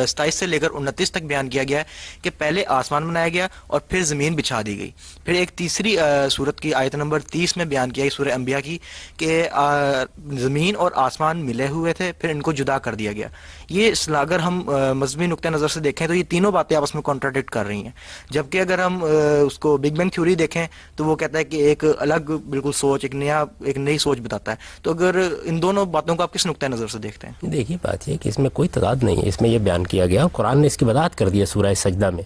Speaker 12: 27 سے لے کر 29 تک بیان کیا گیا ہے کہ پہلے آسمان بنایا گیا اور پھر زمین بچھا دی گئی. پھر ایک تیسری سورت کی آیت نمبر 30 میں بیان کیا گیا سورہ انبیاء کی کہ زمین اور آسمان ملے ہوئے تھے، پھر ان کو جدا کر دیا گیا. یہ اگر ہم مذہبی نقطہ نظر سے دیکھیں تو یہ تینوں باتیں آپس میں کانٹراڈکٹ کر رہی ہیں. جبکہ اگر ہم اس کو بگ بینگ تھیوری دیکھیں تو وہ کہتا ہے کہ ایک الگ بالکل سوچ، ایک نئی سوچ بتاتا ہے. تو اگر ان دونوں باتوں کو آپ کس نقطہ نظر سے دیکھتے ہیں؟
Speaker 2: دیکھیے بات یہ کہ اس میں کوئی تضاد نہیں ہے. اس میں یہ بیان کیا گیا، قرآن نے اس کی وضاحت کر دی ہے سورہ سجدہ میں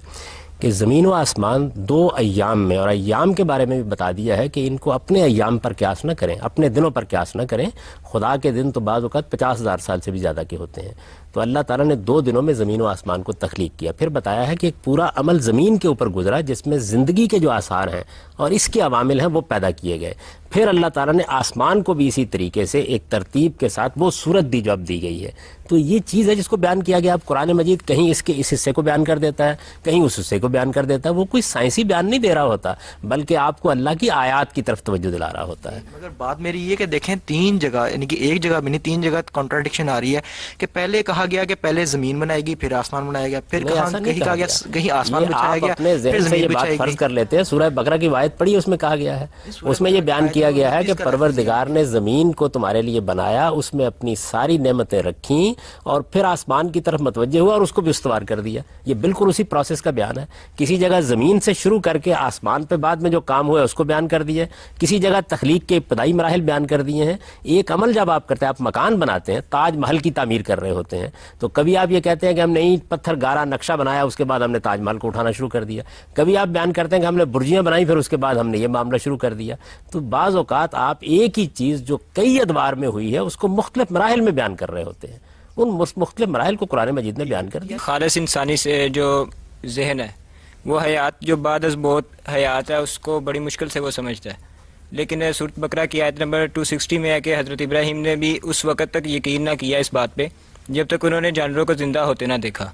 Speaker 2: کہ زمین و آسمان 2 ایام میں، اور ایام کے بارے میں بھی بتا دیا ہے کہ ان کو اپنے ایام پر قیاس نہ کریں، اپنے دنوں پر قیاس نہ کریں. خدا کے دن تو بعض اوقات 50,000 سال سے بھی زیادہ کے ہوتے ہیں. تو اللہ تعالیٰ نے 2 دنوں میں زمین و آسمان کو تخلیق کیا. پھر بتایا ہے کہ ایک پورا عمل زمین کے اوپر گزرا جس میں زندگی کے جو آثار ہیں اور اس کے عوامل ہیں وہ پیدا کیے گئے. پھر اللہ تعالیٰ نے آسمان کو بھی اسی طریقے سے ایک ترتیب کے ساتھ وہ صورت دی جو اب دی گئی ہے. تو یہ چیز ہے جس کو بیان کیا گیا. اب قرآن مجید کہیں اس کے اس حصے کو بیان کر دیتا ہے، کہیں اس حصے کو بیان کر دیتا ہے. وہ کوئی سائنسی بیان نہیں دے رہا ہوتا بلکہ آپ کو اللہ کی آیات کی طرف توجہ دلا رہا ہوتا ہے.
Speaker 12: مگر بات میری یہ کہ دیکھیں 3 جگہ، یعنی کہ ایک جگہ بھی نہیں 3 جگہ کانٹراڈکشن آ رہی ہے کہ پہلے کہا گیا کہ پہلے زمین بنائی گئی پھر آسمان بنایا گیا، پھر کہیں کہا گیا کہیں آسمان بچھایا گیا،
Speaker 2: اپنے ذہن سے یہ بات فرض کر لیتے ہیں. سورہ بقرہ کی آیت پڑھی، اس میں کہا گیا ہے، اس میں یہ بیان کیا گیا ہے کہ پروردگار نے زمین کو تمہارے لیے بنایا، اس میں اپنی ساری نعمتیں رکھیں اور پھر آسمان کی طرف متوجہ ہوا اور اس کو بھی استوار کر دیا. یہ بالکل اسی پروسیس کا بیان ہے. کسی جگہ زمین سے شروع کر کے آسمان پہ بعد میں جو کام ہوا ہے اس کو بیان کر دیا، کسی جگہ تخلیق کے ابتدائی مراحل بیان کر دیے ہیں. ایک عمل جب آپ کرتے ہیں، آپ مکان بناتے ہیں، تاج محل کی تعمیر کر رہے ہوتے ہیں، تو کبھی آپ یہ کہتے ہیں کہ ہم نے اینٹ پتھر گارا نقشہ بنایا, اس کے بعد ہم نے تاج محل کو اٹھانا شروع کر دیا. کبھی آپ بیان کرتے ہیں کہ ہم نے برجیاں بنائی, پھر اس کے بعد ہم نے یہ معاملہ شروع کر دیا. تو بعض اوقات آپ ایک ہی چیز جو کئی ادوار میں ہوئی ہے اس کو مختلف مراحل میں بیان کر رہے ہوتے ہیں. ان مختلف مراحل کو قرآن مجید نے بیان کر دیا.
Speaker 13: خالص انسانی سے جو ذہن ہے وہ حیات جو بعد از موت حیات ہے اس کو بڑی مشکل سے وہ سمجھتا ہے. لیکن سورۃ بقرہ کی آیت نمبر 260 میں ہے کہ حضرت ابراہیم نے بھی اس وقت تک یقین نہ کیا اس بات پہ جب تک انہوں نے جانوروں کو زندہ ہوتے نہ دیکھا.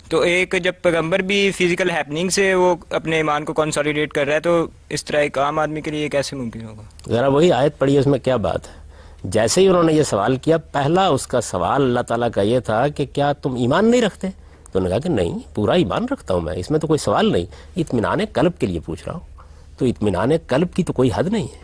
Speaker 13: تو ایک جب پیغمبر بھی فزیکل ہیپننگ سے وہ اپنے ایمان کو کنسالیڈیٹ کر رہا ہے تو اس طرح ایک عام آدمی کے لیے یہ کیسے ممکن ہوگا؟
Speaker 2: ذرا وہی آیت پڑھی, اس میں کیا بات ہے. جیسے ہی انہوں نے یہ سوال کیا, پہلا اس کا سوال اللہ تعالیٰ کا یہ تھا کہ کیا تم ایمان نہیں رکھتے؟ تو انہوں نے کہا کہ نہیں, پورا ایمان رکھتا ہوں میں, اس میں تو کوئی سوال نہیں, اطمینان قلب کے لیے پوچھ رہا ہوں. تو اطمینان قلب کی تو کوئی حد نہیں ہے.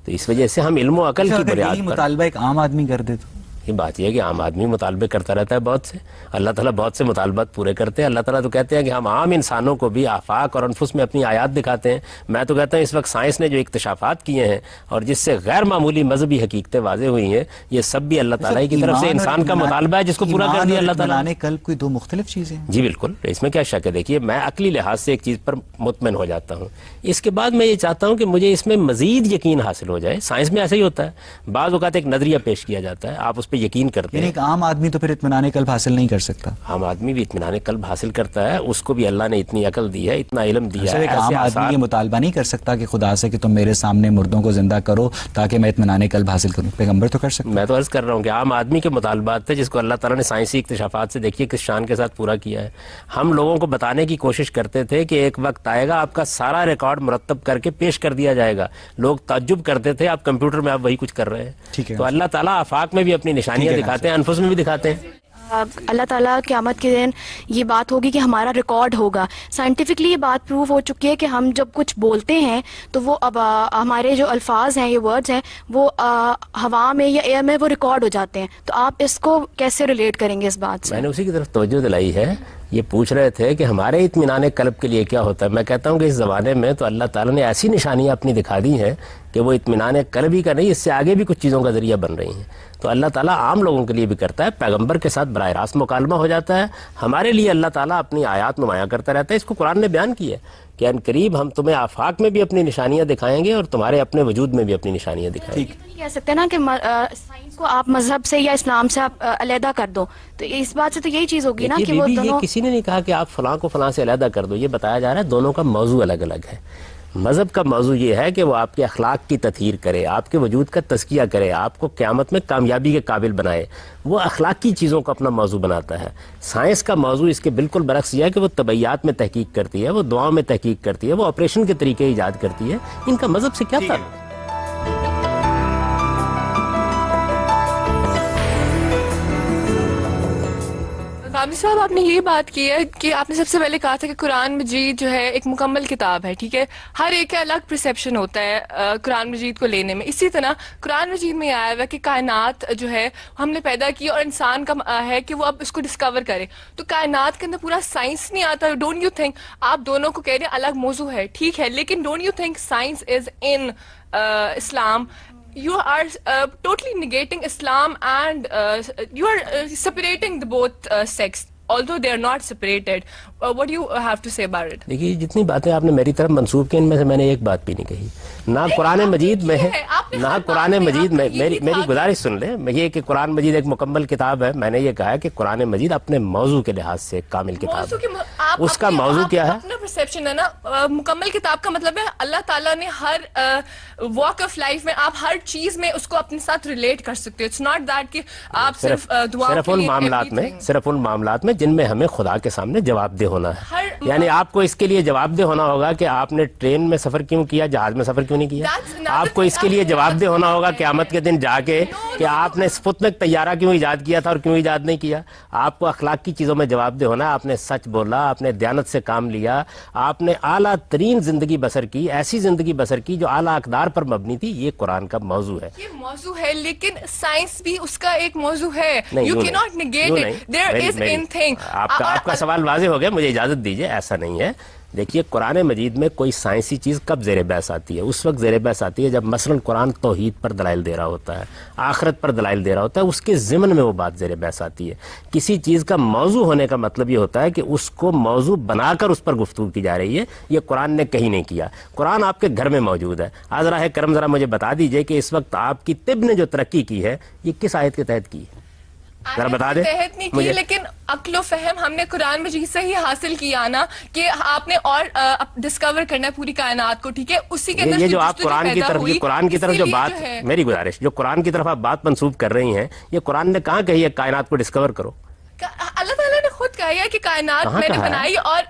Speaker 2: تو اس وجہ سے ہم علم و عقل کی بنیاد پر
Speaker 1: مطالبہ ایک عام آدمی کر دے تو
Speaker 2: یہ بات یہ ہے کہ عام آدمی مطالبے کرتا رہتا ہے بہت سے. اللہ تعالیٰ بہت سے مطالبات پورے کرتے ہیں. اللہ تعالیٰ تو کہتے ہیں کہ ہم عام انسانوں کو بھی آفاق اور انفس میں اپنی آیات دکھاتے ہیں. میں تو کہتا ہوں اس وقت سائنس نے جو اکتشافات کیے ہیں اور جس سے غیر معمولی مذہبی حقیقتیں واضح ہوئی ہیں, یہ سب بھی اللہ تعالیٰ کی طرف سے انسان کا مطالبہ ہے جس کو پورا کر دیا اللہ تعالیٰ نے.
Speaker 1: قلب کوئی دو مختلف چیزیں ہیں.
Speaker 2: جی بالکل, اس میں کیا شک ہے. دیکھیے میں عقلی لحاظ سے ایک چیز پر مطمئن ہو جاتا ہوں, اس کے بعد میں یہ چاہتا ہوں کہ مجھے اس میں مزید یقین حاصل ہو جائے. سائنس میں ایسا ہی ہوتا ہے, بعض اوقات ایک نظریہ پیش کیا جاتا ہے, آپ اس پہ یقین کرتے ہیں.
Speaker 1: عام آدمی تو پھر اطمینان قلب حاصل نہیں کر سکتا.
Speaker 2: عام آدمی بھی اطمینان قلب حاصل کرتا ہے, اس کو بھی اللہ نے اتنی عقل دی ہے, اتنا علم دیا ہے.
Speaker 1: ایک عام آدمی یہ مطالبہ نہیں کر سکتا کہ خدا سے کہ تم میرے سامنے مردوں کو زندہ کرو تاکہ میں اطمینان قلب حاصل کروں. پیغمبر تو کر سکتا.
Speaker 2: میں تو عرض کر رہا ہوں کہ عام آدمی کے مطالبات تھے جس کو اللہ تعالیٰ نے سائنسی اکتشافات سے دیکھیے کس شان کے ساتھ پورا کیا ہے. ہم لوگوں کو بتانے کی کوشش کرتے تھے کہ ایک وقت آئے گا آپ کا سارا ریکارڈ مرتب کر کے پیش کر دیا جائے گا. لوگ تعجب کرتے تھے آپ کمپیوٹر میں آپ وہی کچھ کر رہے ہیں. تو اللہ تعالیٰ آفاق میں بھی اپنی نشانیاں دکھاتے ہیں, انفس میں بھی دکھاتے ہیں.
Speaker 5: اللہ تعالیٰ قیامت کے دن یہ بات ہوگی کہ ہمارا ریکارڈ ہوگا. سائنٹیفکلی یہ بات پروو ہو چکی ہے کہ ہم جب کچھ بولتے ہیں تو وہ اب ہمارے جو الفاظ ہیں, یہ ورڈز ہیں, وہ ہوا میں یا ایئر میں وہ ریکارڈ ہو جاتے ہیں. تو آپ اس کو کیسے ریلیٹ کریں گے اس بات سے؟
Speaker 2: میں نے اسی کی طرف توجہ دلائی ہے. یہ پوچھ رہے تھے کہ ہمارے اطمینان قلب کے لیے کیا ہوتا ہے. میں کہتا ہوں کہ اس زمانے میں تو اللہ تعالیٰ نے ایسی نشانیاں اپنی دکھا دی ہیں کہ وہ اطمینان قلب ہی کا نہیں, اس سے آگے بھی کچھ چیزوں کا ذریعہ بن رہی ہیں. تو اللہ تعالیٰ عام لوگوں کے لیے بھی کرتا ہے, پیغمبر کے ساتھ براہ راست مکالمہ ہو جاتا ہے. ہمارے لیے اللہ تعالیٰ اپنی آیات نمایاں کرتا رہتا ہے. اس کو قرآن نے بیان کیا ہے کہ ان قریب ہم تمہیں آفاق میں بھی اپنی نشانیاں دکھائیں گے اور تمہارے اپنے وجود میں بھی اپنی نشانیاں دکھائیں گے.
Speaker 5: کہہ سکتے ہیں نا کہ سائنس کو آپ مذہب سے یا اسلام سے آپ علیحدہ کر دو, تو اس بات سے تو یہی چیز ہوگی نا کہ وہ دونوں.
Speaker 2: یہ کسی نے نہیں کہا کہ آپ فلاں کو فلاں سے علیحدہ کر دو, یہ بتایا جا رہا ہے دونوں کا موضوع الگ الگ ہے. مذہب کا موضوع یہ ہے کہ وہ آپ کے اخلاق کی تطہیر کرے, آپ کے وجود کا تزکیہ کرے, آپ کو قیامت میں کامیابی کے قابل بنائے. وہ اخلاقی چیزوں کو اپنا موضوع بناتا ہے. سائنس کا موضوع اس کے بالکل برعکس یہ ہے کہ وہ طبیعیات میں تحقیق کرتی ہے, وہ دعاؤں میں تحقیق کرتی ہے, وہ آپریشن کے طریقے ایجاد کرتی ہے. ان کا مذہب سے کیا تعلق؟
Speaker 6: غامدی صاحب, آپ نے یہ بات کی ہے کہ آپ نے سب سے پہلے کہا تھا کہ قرآن مجید جو ہے ایک مکمل کتاب ہے, ٹھیک ہے. ہر ایک کا الگ پرسیپشن ہوتا ہے قرآن مجید کو لینے میں. اسی طرح قرآن مجید میں آیا ہوا ہے کہ کائنات جو ہے ہم نے پیدا کی اور انسان کا ہے کہ وہ اب اس کو ڈسکور کرے. تو کائنات کے اندر پورا سائنس نہیں آتا. ڈونٹ یو تھنک آپ دونوں کو کہہ رہے ہیں الگ موضوع ہے, ٹھیک ہے, لیکن don't you think science is in Islam? You are totally negating Islam and you are separating the both sects, although they are not separated. What do you have to say about it?
Speaker 2: دیکھیے جتنی باتیں آپ نے میری طرف منسوب کی ان میں سے میں نے ایک بات بھی نہیں کہی. نہ قرآن مجید میں ہے, نہ قرآن مجید میں. میری گزارش سن لیں. یہ کہ قرآن مجید ایک مکمل کتاب ہے, میں نے یہ کہا ہے کہ قرآن مجید اپنے موضوع کے لحاظ سے ایک کامل کتاب ہے. اس کا موضوع کیا ہے؟
Speaker 6: اپنا پرسیپشن ہے نا. مکمل کتاب کا مطلب ہے اللہ تعالیٰ نے ہر واک آف لائف میں آپ ہر چیز میں اس کو اپنے ساتھ ریلیٹ کر سکتے ہو. اٹس ناٹ دیٹ کہ آپ صرف
Speaker 2: صرف ان معاملات میں جن میں ہمیں خدا کے سامنے جواب دہ ہونا ہے. یعنی آپ کو اس کے لیے جواب دہ ہونا ہوگا کہ آپ نے ٹرین میں سفر کیوں کیا, جہاز میں سفر کیوں نہیں کیا. آپ کو اس کے لیے جواب دہ ہونا ہوگا قیامت کے دن جا کے کہ آپ نے سپوتنک طیارہ کیوں ایجاد کیا تھا اور کیوں ایجاد نہیں کیا. آپ کو اخلاق کی چیزوں میں جواب دہ ہونا ہے. آپ نے سچ بولا, آپ نے دیانت سے کام لیا, آپ نے اعلیٰ ترین زندگی بسر کی, ایسی زندگی بسر کی جو اعلیٰ اقدار پر مبنی تھی. یہ قرآن کا موضوع ہے.
Speaker 6: یہ موضوع ہے, لیکن سائنس بھی اس کا ایک موضوع ہے. You cannot negate it. There is in thing.
Speaker 2: آپ کا سوال واضح ہو گیا, مجھے اجازت دیجیے. ایسا نہیں ہے. دیکھیے قرآن مجید میں کوئی سائنسی چیز کب زیر بحث آتی ہے؟ اس وقت زیر بحث آتی ہے جب مثلاً قرآن توحید پر دلائل دے رہا ہوتا ہے، آخرت پر دلائل دے رہا ہوتا ہے، اس کے ضمن میں وہ بات زیر بحث آتی ہے. کسی چیز کا موضوع ہونے کا مطلب یہ ہوتا ہے کہ اس کو موضوع بنا کر اس پر گفتگو کی جا رہی ہے. یہ قرآن نے کہیں نہیں کیا. قرآن آپ کے گھر میں موجود ہے. حضرہ کرم ذرا مجھے بتا دیجئے کہ اس وقت آپ کی طب نے جو ترقی کی ہے یہ کس آیت کے تحت کی ہے؟ ذرا بتا دیں
Speaker 6: مجھے. لیکن عقل و فہم ہم نے قرآن مجید سے ہی حاصل کیا نا، کہ آپ نے اور ڈسکور کرنا ہے پوری کائنات کو، ٹھیک ہے؟ اسی کے اندر
Speaker 2: یہ جو آپ قرآن کی طرف جو بات، میری گزارش، جو قرآن کی طرف آپ بات منسوب کر رہی ہیں، یہ قرآن نے کہاں کہی ہے کائنات کو ڈسکور کرو؟
Speaker 6: اللہ تعالیٰ نے خود کہا ہے کہ کائنات میں نے بنائی. اور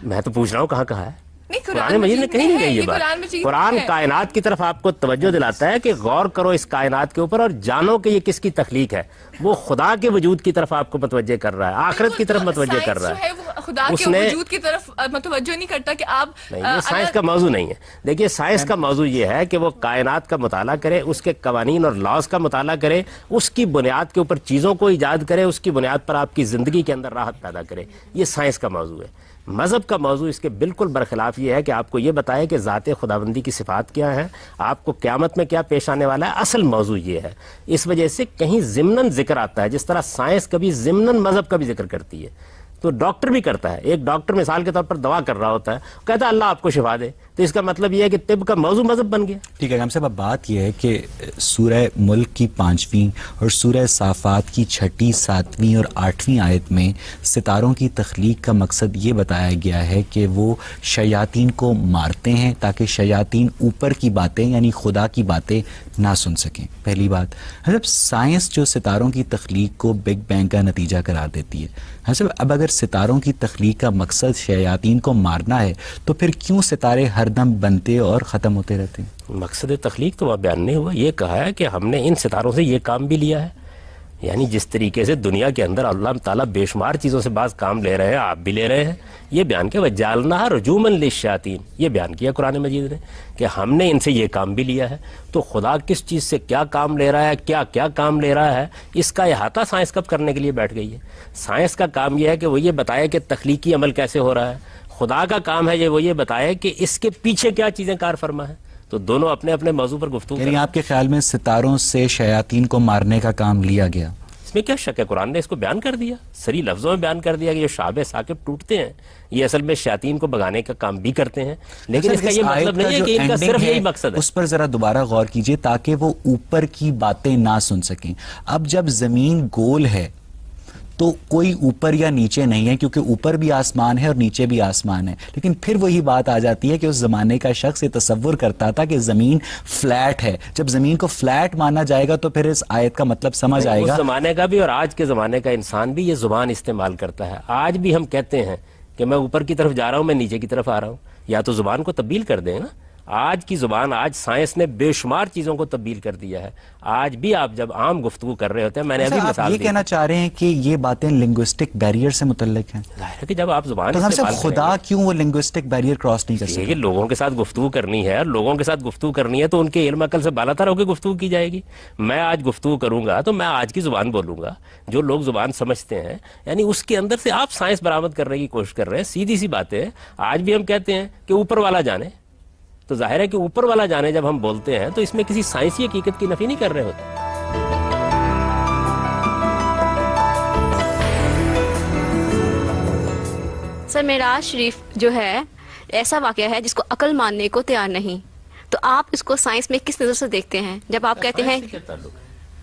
Speaker 2: میں تو پوچھ رہا ہوں کہاں کہا ہے؟ قرآن مجید نے کہیں نہیں کہی یہ بات. قرآن کائنات کی طرف آپ کو توجہ دلاتا ہے کہ غور کرو اس کائنات کے اوپر اور جانو کہ یہ کس کی تخلیق ہے. وہ خدا کے وجود کی طرف آپ کو متوجہ کر رہا ہے، آخرت کی طرف متوجہ کر رہا ہے.
Speaker 6: خدا کے وجود کی طرف متوجہ نہیں کرتا کہ آپ
Speaker 2: نہیں، یہ سائنس کا موضوع نہیں ہے. دیکھیے سائنس کا موضوع یہ ہے کہ وہ کائنات کا مطالعہ کرے، اس کے قوانین اور لاز کا مطالعہ کرے، اس کی بنیاد کے اوپر چیزوں کو ایجاد کرے، اس کی بنیاد پر آپ کی زندگی کے اندر راحت پیدا کرے. یہ سائنس کا موضوع ہے. مذہب کا موضوع اس کے بالکل برخلاف یہ ہے کہ آپ کو یہ بتائے کہ ذات خداوندی کی صفات کیا ہیں، آپ کو قیامت میں کیا پیش آنے والا ہے. اصل موضوع یہ ہے. اس وجہ سے کہیں ضمناً ذکر آتا ہے، جس طرح سائنس کبھی ضمناً مذہب کا بھی ذکر کرتی ہے، تو ڈاکٹر بھی کرتا ہے. ایک ڈاکٹر مثال کے طور پر دوا کر رہا ہوتا ہے، کہتا ہے اللہ آپ کو شفا دے، تو اس کا مطلب یہ ہے کہ طب کا موضوع مذہب بن گیا.
Speaker 1: ٹھیک ہے ہم صاحب، اب بات یہ ہے کہ سورہ ملک کی 5ویں اور سورہ صافات کی 6، 7 اور 8 آیت میں ستاروں کی تخلیق کا مقصد یہ بتایا گیا ہے کہ وہ شیاطین کو مارتے ہیں تاکہ شیاطین اوپر کی باتیں یعنی خدا کی باتیں نہ سن سکیں. پہلی بات. حضرت سائنس جو ستاروں کی تخلیق کو بگ بینگ کا نتیجہ قرار دیتی ہے، حضرت اب اگر ستاروں کی تخلیق کا مقصد شیاطین کو مارنا ہے تو پھر کیوں ستارے ہر دم بنتے اور ختم ہوتے رہتے ہیں؟
Speaker 2: مقصد تخلیق تو وہاں بیان نہیں ہوا. یہ کہا ہے کہ ہم نے ان ستاروں سے یہ کام بھی لیا ہے. یعنی جس طریقے سے دنیا کے اندر اللہ تعالیٰ بے شمار چیزوں سے بعض کام لے رہے ہیں، آپ بھی لے رہے ہیں. یہ بیان کیا وَجَعَلْنَاهَا رُجُومًا لِلشَّيَاطِينِ، یہ بیان کیا قرآن مجید نے کہ ہم نے ان سے یہ کام بھی لیا ہے. تو خدا کس چیز سے کیا کام لے رہا ہے، کیا کیا کام لے رہا ہے، اس کا احاطہ سائنس کب کرنے کے لیے بیٹھ گئی ہے. سائنس کا کام یہ ہے کہ وہ یہ بتائے کہ تخلیقی عمل کیسے ہو رہا ہے. خدا کا کام ہے وہ یہ بتائے کہ اس کے پیچھے کیا چیزیں کار فرما ہے. تو دونوں اپنے اپنے موضوع پر گفتگو
Speaker 1: یعنی آپ کے خیال میں ستاروں سے شیاطین کو مارنے کا کام لیا گیا؟
Speaker 2: اس میں کیا شک ہے؟ قرآن نے اس کو بیان کر دیا، صریح لفظوں میں بیان کر دیا کہ یہ شعب ثاقب ٹوٹتے ہیں، یہ اصل میں شیاطین کو بگانے کا کام بھی کرتے ہیں. لیکن اس کا یہ مطلب نہیں ہے کہ ان کا صرف یہی مقصد ہے.
Speaker 1: اس پر ذرا دوبارہ غور کیجئے تاکہ وہ اوپر کی باتیں نہ سن سکیں. اب جب زمین گول ہے تو کوئی اوپر یا نیچے نہیں ہے، کیونکہ اوپر بھی آسمان ہے اور نیچے بھی آسمان ہے. لیکن پھر وہی بات آ جاتی ہے کہ اس زمانے کا شخص یہ تصور کرتا تھا کہ زمین فلیٹ ہے. جب زمین کو فلیٹ مانا جائے گا تو پھر اس آیت کا مطلب سمجھ آئے گا.
Speaker 2: اس زمانے کا بھی اور آج کے زمانے کا انسان بھی یہ زبان استعمال کرتا ہے. آج بھی ہم کہتے ہیں کہ میں اوپر کی طرف جا رہا ہوں، میں نیچے کی طرف آ رہا ہوں. یا تو زبان کو تبدیل کر دیں نا. آج کی زبان، آج سائنس نے بے شمار چیزوں کو تبدیل کر دیا ہے. آج بھی آپ جب عام گفتگو کر رہے ہوتے ہیں، میں نے ابھی مثال دی،
Speaker 1: یہ کہنا چاہ رہے ہیں کہ یہ باتیں لنگوسٹک بیریئر سے متعلق ہیں.
Speaker 2: ظاہر ہے کہ جب آپ زبان
Speaker 1: تو ہم صاحب خدا کیوں وہ لنگوسٹک بیریئر کراس نہیں کر سکتے؟
Speaker 2: کہ لوگوں کے ساتھ گفتگو کرنی ہے، اور لوگوں کے ساتھ گفتگو کرنی ہے تو ان کے علم عقل سے بالا تر ہو کے گفتگو کی جائے گی. میں آج گفتگو کروں گا تو میں آج کی زبان بولوں گا، جو لوگ زبان سمجھتے ہیں، یعنی اس کے اندر سے آپ سائنس برآمد کرنے کی کوشش کر رہے ہیں. سیدھی سی بات ہے. آج بھی ہم کہتے ہیں کہ اوپر والا جانے، تو ظاہر ہے کہ اوپر والا جانے جب ہم بولتے ہیں تو اس میں کسی سائنسی حقیقت کی نفی نہیں کر رہے ہوتے.
Speaker 14: سر معراج شریف جو ہے ایسا واقعہ ہے جس کو عقل ماننے کو تیار نہیں، تو آپ اس کو سائنس میں کس نظر سے دیکھتے ہیں جب آپ کہتے ہیں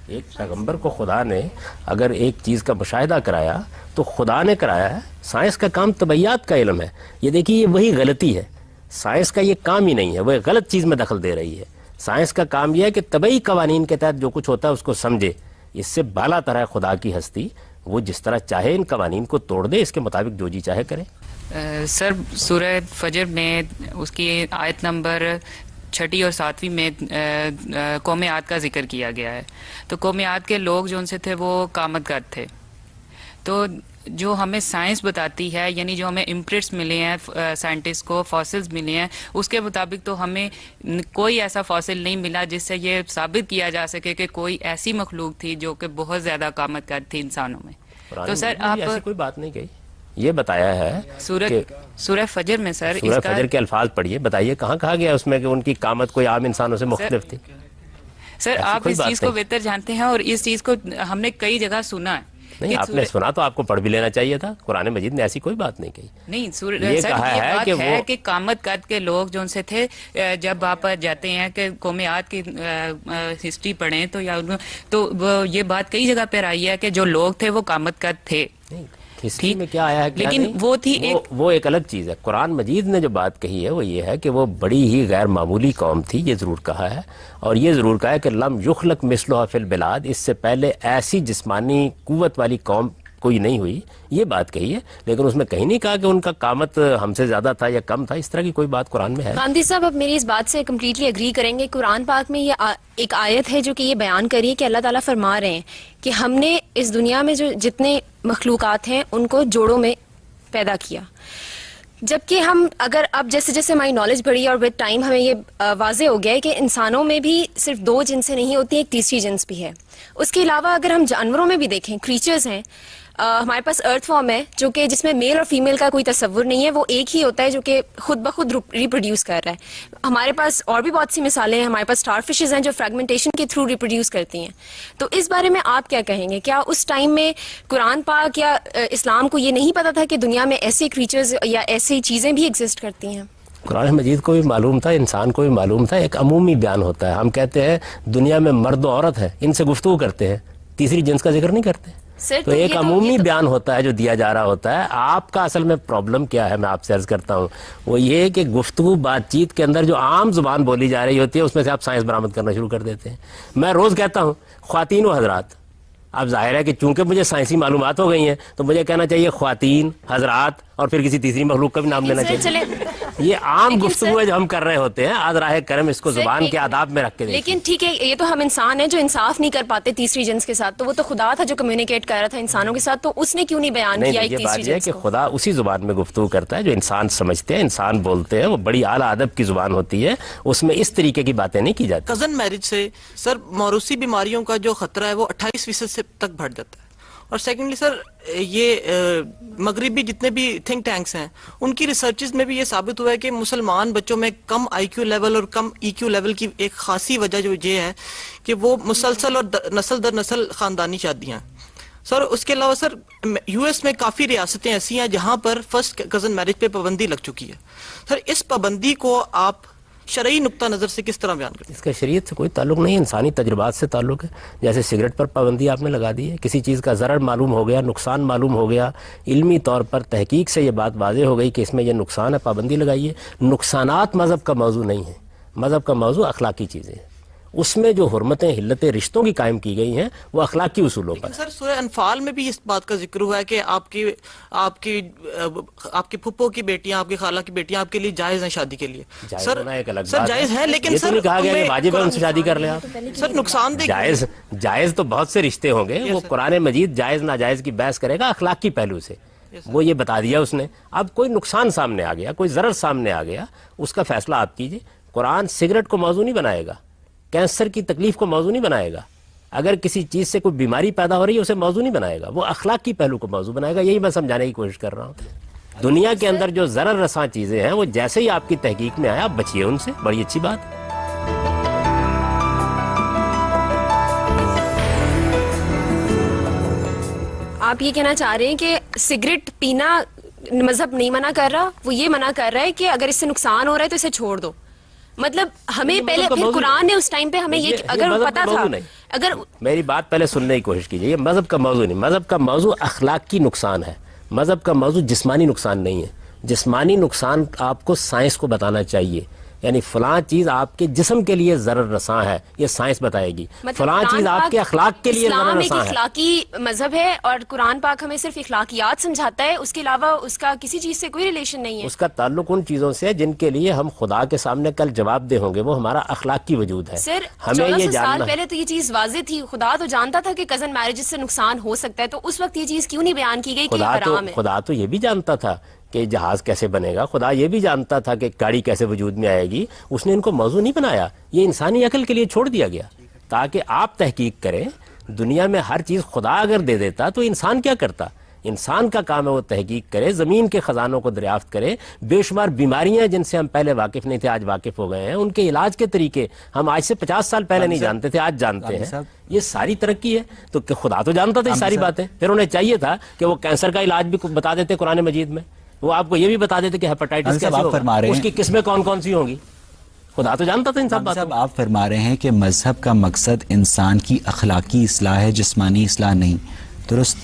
Speaker 2: ایک پیغمبر کو خدا نے اگر ایک چیز کا مشاہدہ کرایا تو خدا نے کرایا ہے. سائنس کا کام طبیعیات کا علم ہے. یہ دیکھیے یہ وہی غلطی ہے. سائنس کا یہ کام ہی نہیں ہے، وہ غلط چیز میں دخل دے رہی ہے. سائنس کا کام یہ ہے کہ طبعی قوانین کے تحت جو کچھ ہوتا ہے اس کو سمجھے. اس سے بالا تر ہے خدا کی ہستی، وہ جس طرح چاہے ان قوانین کو توڑ دے، اس کے مطابق جو جی چاہے کرے.
Speaker 15: سر سورہ فجر میں اس کی آیت نمبر 6 اور 7 میں قوم عاد کا ذکر کیا گیا ہے. تو قوم عاد کے لوگ جو ان سے تھے وہ کامت گر تھے. تو جو ہمیں سائنس بتاتی ہے، یعنی جو ہمیں امپرنٹس ملے ہیں سائنٹسٹ کو، فاسلز ملے ہیں، اس کے مطابق تو ہمیں کوئی ایسا فاسل نہیں ملا جس سے یہ ثابت کیا جا سکے کہ کوئی ایسی مخلوق تھی جو کہ بہت زیادہ قامت گر تھی انسانوں میں. تو سر آپ
Speaker 2: ایسی کوئی بات نہیں کہی. یہ بتایا ہے
Speaker 15: سورہ فجر میں سر
Speaker 2: سورہ فجر کے الفاظ پڑھیے، بتائیے کہاں کہا گیا اس میں کہ ان کی قامت کوئی عام انسانوں سے مختلف تھی؟
Speaker 15: سر آپ اس چیز کو بہتر جانتے ہیں اور اس چیز کو ہم نے کئی جگہ سنا ہے.
Speaker 2: نہیں آپ نے سنا تو آپ کو پڑھ بھی لینا چاہیے تھا. قرآن مجید نے ایسی کوئی بات نہیں کہی.
Speaker 15: نہیں سر یہ بات ہے کہ قامت قد کے لوگ جو ان سے تھے، جب آپ جاتے ہیں کہ قوم عاد کی ہسٹری پڑھیں تو یہ بات کئی جگہ پر آئی ہے کہ جو لوگ تھے وہ قامت قد تھے.
Speaker 2: ہسٹری میں کیا آیا ہے
Speaker 15: لیکن وہ تھی
Speaker 2: وہ ایک الگ چیز ہے. قرآن مجید نے جو بات کہی ہے وہ یہ ہے کہ وہ بڑی ہی غیر معمولی قوم تھی، یہ ضرور کہا ہے. اور یہ ضرور کہا ہے کہ لم یخلق مثلھا فی البلاد، اس سے پہلے ایسی جسمانی قوت والی قوم کوئی نہیں ہوئی، یہ بات کہی ہے. لیکن اس میں کہیں نہیں کہا کہ ان کا قامت ہم سے زیادہ تھا یا کم تھا. اس طرح کی کوئی بات قرآن میں ہے.
Speaker 3: گاندھی صاحب اب میری اس بات سے کمپلیٹلی اگری کریں گے. قرآن پاک میں یہ ایک آیت ہے جو کہ یہ بیان کری ہے کہ اللہ تعالیٰ فرما رہے ہیں کہ ہم نے اس دنیا میں جو جتنے مخلوقات ہیں ان کو جوڑوں میں پیدا کیا. جبکہ ہم اگر اب جیسے جیسے ہماری نالج بڑھی اور ود ٹائم ہمیں یہ واضح ہو گیا ہے کہ انسانوں میں بھی صرف 2 جنسیں نہیں ہوتی، ایک تیسری جنس بھی ہے. اس کے علاوہ اگر ہم جانوروں میں بھی دیکھیں، کریچرز ہیں، ہمارے پاس ارتھ فارم ہے جو کہ جس میں میل اور فیمیل کا کوئی تصور نہیں ہے، وہ ایک ہی ہوتا ہے جو کہ خود بخود ریپروڈیوس کر رہا ہے. ہمارے پاس اور بھی بہت سی مثالیں ہیں. ہمارے پاس اسٹار فشز ہیں جو فریگمنٹیشن کے تھرو ریپروڈیوس کرتی ہیں. تو اس بارے میں آپ کیا کہیں گے؟ کیا اس ٹائم میں قرآن پاک یا اسلام کو یہ نہیں پتا تھا کہ دنیا میں ایسے کریچرز یا ایسی چیزیں بھی ایگزسٹ کرتی ہیں؟
Speaker 2: قرآن مجید کو بھی معلوم تھا، انسان کو بھی معلوم تھا. ایک عمومی بیان ہوتا ہے. ہم کہتے ہیں دنیا میں مرد و عورت ہے، ان سے گفتگو کرتے ہیں، تیسری جنس کا ذکر نہیں کرتے. تو ایک عمومی بیان ہوتا ہے جو دیا جا رہا ہوتا ہے. آپ کا اصل میں پرابلم کیا ہے، میں آپ سے عرض کرتا ہوں، وہ یہ کہ گفتگو بات چیت کے اندر جو عام زبان بولی جا رہی ہوتی ہے اس میں سے آپ سائنس برآمد کرنا شروع کر دیتے ہیں. میں روز کہتا ہوں خواتین و حضرات. اب ظاہر ہے کہ چونکہ مجھے سائنسی معلومات ہو گئی ہیں تو مجھے کہنا چاہیے خواتین، حضرات اور پھر کسی تیسری مخلوق کا بھی نام لینا چاہیے. یہ عام گفتگو ہے جو ہم کر رہے ہوتے ہیں. آج راہ کرم اس کو زبان کے آداب میں رکھ کے
Speaker 3: لیکن ٹھیک ہے، یہ تو ہم انسان ہیں جو انصاف نہیں کر پاتے تیسری جنس کے ساتھ. تو وہ تو خدا تھا جو کمیونیکیٹ کر رہا تھا انسانوں کے ساتھ، تو اس نے کیوں نہیں بیان کیا ایک تیسری جنس کو؟
Speaker 2: کہ خدا اسی زبان میں گفتگو کرتا ہے جو انسان سمجھتے ہیں، انسان بولتے ہیں. وہ بڑی اعلیٰ ادب کی زبان ہوتی ہے، اس میں اس طریقے کی باتیں نہیں کی جاتی.
Speaker 8: کزن میرج سے سر موروثی بیماریوں کا جو خطرہ ہے وہ 28% سے تک بڑھ جاتا ہے. اور سیکنڈلی سر یہ مغربی جتنے بھی تھنک ٹینکس ہیں ان کی ریسرچز میں بھی یہ ثابت ہوا ہے کہ مسلمان بچوں میں کم آئی کیو لیول اور کم ای کیو لیول کی ایک خاصی وجہ جو یہ ہے کہ وہ مسلسل اور نسل در نسل خاندانی شادیاں. سر اس کے علاوہ سر یو ایس میں کافی ریاستیں ایسی ہیں جہاں پر فرسٹ کزن میرج پہ پابندی لگ چکی ہے. سر اس پابندی کو آپ شرعی نقطہ نظر سے کس طرح بیان کرتے ہیں؟
Speaker 2: اس کا شریعت سے کوئی تعلق نہیں، انسانی تجربات سے تعلق ہے. جیسے سگریٹ پر پابندی آپ نے لگا دی ہے، کسی چیز کا ضرر معلوم ہو گیا، نقصان معلوم ہو گیا، علمی طور پر تحقیق سے یہ بات واضح ہو گئی کہ اس میں یہ نقصان ہے، پابندی لگائیے. نقصانات مذہب کا موضوع نہیں ہے، مذہب کا موضوع اخلاقی چیزیں ہیں. اس میں جو حرمتیں حلتیں رشتوں کی قائم کی گئی ہیں وہ اخلاقی اصولوں پر.
Speaker 8: سر سورہ انفال میں بھی اس بات کا ذکر ہوا ہے کہ آپ کی پھپھو کی بیٹیاں، آپ کی خالہ کی بیٹیاں آپ کے لیے جائز ہیں شادی کے لیے.
Speaker 2: سر
Speaker 8: جائز ہے، لیکن
Speaker 2: یہ تو نہیں کہا گیا کہ واجب ہے ان سے شادی کر لیں آپ.
Speaker 8: سر نقصان دہ
Speaker 2: جائز تو بہت سے رشتے ہوں گے. وہ قرآن مجید جائز ناجائز کی بحث کرے گا اخلاقی پہلو سے. وہ یہ بتا دیا اس نے. اب کوئی نقصان سامنے آ گیا، کوئی ضرر سامنے آ گیا، اس کا فیصلہ آپ کیجئے. قرآن سگریٹ کو موضوع نہیں بنائے گا، کینسر کی تکلیف کو موضوع نہیں بنائے گا. اگر کسی چیز سے کوئی بیماری پیدا ہو رہی ہے اسے موضوع نہیں بنائے گا، وہ اخلاقی پہلو کو موضوع بنائے گا. یہی میں سمجھانے کی کوشش کر رہا ہوں. دنیا کے اندر جو ضرر رساں چیزیں ہیں وہ جیسے ہی آپ کی تحقیق میں آیا آپ بچیے ان سے، بڑی اچھی بات.
Speaker 3: آپ یہ کہنا چاہ رہے ہیں کہ سگریٹ پینا مذہب نہیں منع کر رہا، وہ یہ منع کر رہا ہے کہ اگر اس سے نقصان ہو رہا ہے تو اسے چھوڑ دو. مطلب ہمیں پہلے پھر قرآن نے اس ٹائم پہ ہمیں یہ اگر پتا تھا، اگر
Speaker 2: میری بات پہلے سننے کی کوشش کیجیے. یہ مذہب کا موضوع نہیں، مذہب کا موضوع اخلاقی نقصان ہے. مذہب کا موضوع جسمانی نقصان نہیں ہے. جسمانی نقصان آپ کو سائنس کو بتانا چاہیے. یعنی فلاں چیز آپ کے جسم کے لیے ضرر رساں ہے، یہ سائنس بتائے گی. فلاں چیز آپ کے اخلاق کے لیے ضرر رساں ہے.
Speaker 3: اخلاقی مذہب ہے اور قرآن پاک ہمیں صرف اخلاقیات سمجھاتا ہے، اس کے علاوہ اس کا کسی چیز سے کوئی ریلیشن نہیں ہے.
Speaker 2: اس کا تعلق ان چیزوں سے ہے جن کے لیے ہم خدا کے سامنے کل جواب دہ ہوں گے. وہ ہمارا اخلاقی وجود ہے.
Speaker 3: سر
Speaker 2: ہمیں
Speaker 3: 1400 سال پہلے تو یہ چیز واضح تھی. خدا تو جانتا تھا کہ کزن میرج سے نقصان ہو سکتا ہے، تو اس وقت یہ چیز کیوں نہیں بیان کی گئی کہ حرام ہے؟
Speaker 2: خدا تو یہ بھی جانتا تھا کہ جہاز کیسے بنے گا، خدا یہ بھی جانتا تھا کہ گاڑی کیسے وجود میں آئے گی. اس نے ان کو موضوع نہیں بنایا، یہ انسانی عقل کے لیے چھوڑ دیا گیا تاکہ آپ تحقیق کریں. دنیا میں ہر چیز خدا اگر دے دیتا تو انسان کیا کرتا؟ انسان کا کام ہے وہ تحقیق کرے، زمین کے خزانوں کو دریافت کرے، بے شمار بیماریاں جن سے ہم پہلے واقف نہیں تھے آج واقف ہو گئے ہیں، ان کے علاج کے طریقے ہم آج سے 50 سال پہلے نہیں جانتے تھے آج جانتے ہیں. یہ ساری ترقی ہے. تو کہ خدا تو جانتا تھا یہ ساری باتیں، پھر انہیں چاہیے تھا کہ وہ کینسر کا علاج بھی بتا دیتے قرآن مجید میں، وہ آپ کو یہ بھی بتا دیتے کہ ہیپاٹائٹس کیسے ہوگا، اس کی قسمیں کون کون سی ہوں گی. خدا تو جانتا تھا ان سب باتوں.
Speaker 1: آپ فرما رہے ہیں کہ مذہب کا مقصد انسان کی اخلاقی اصلاح ہے، جسمانی اصلاح نہیں. درست.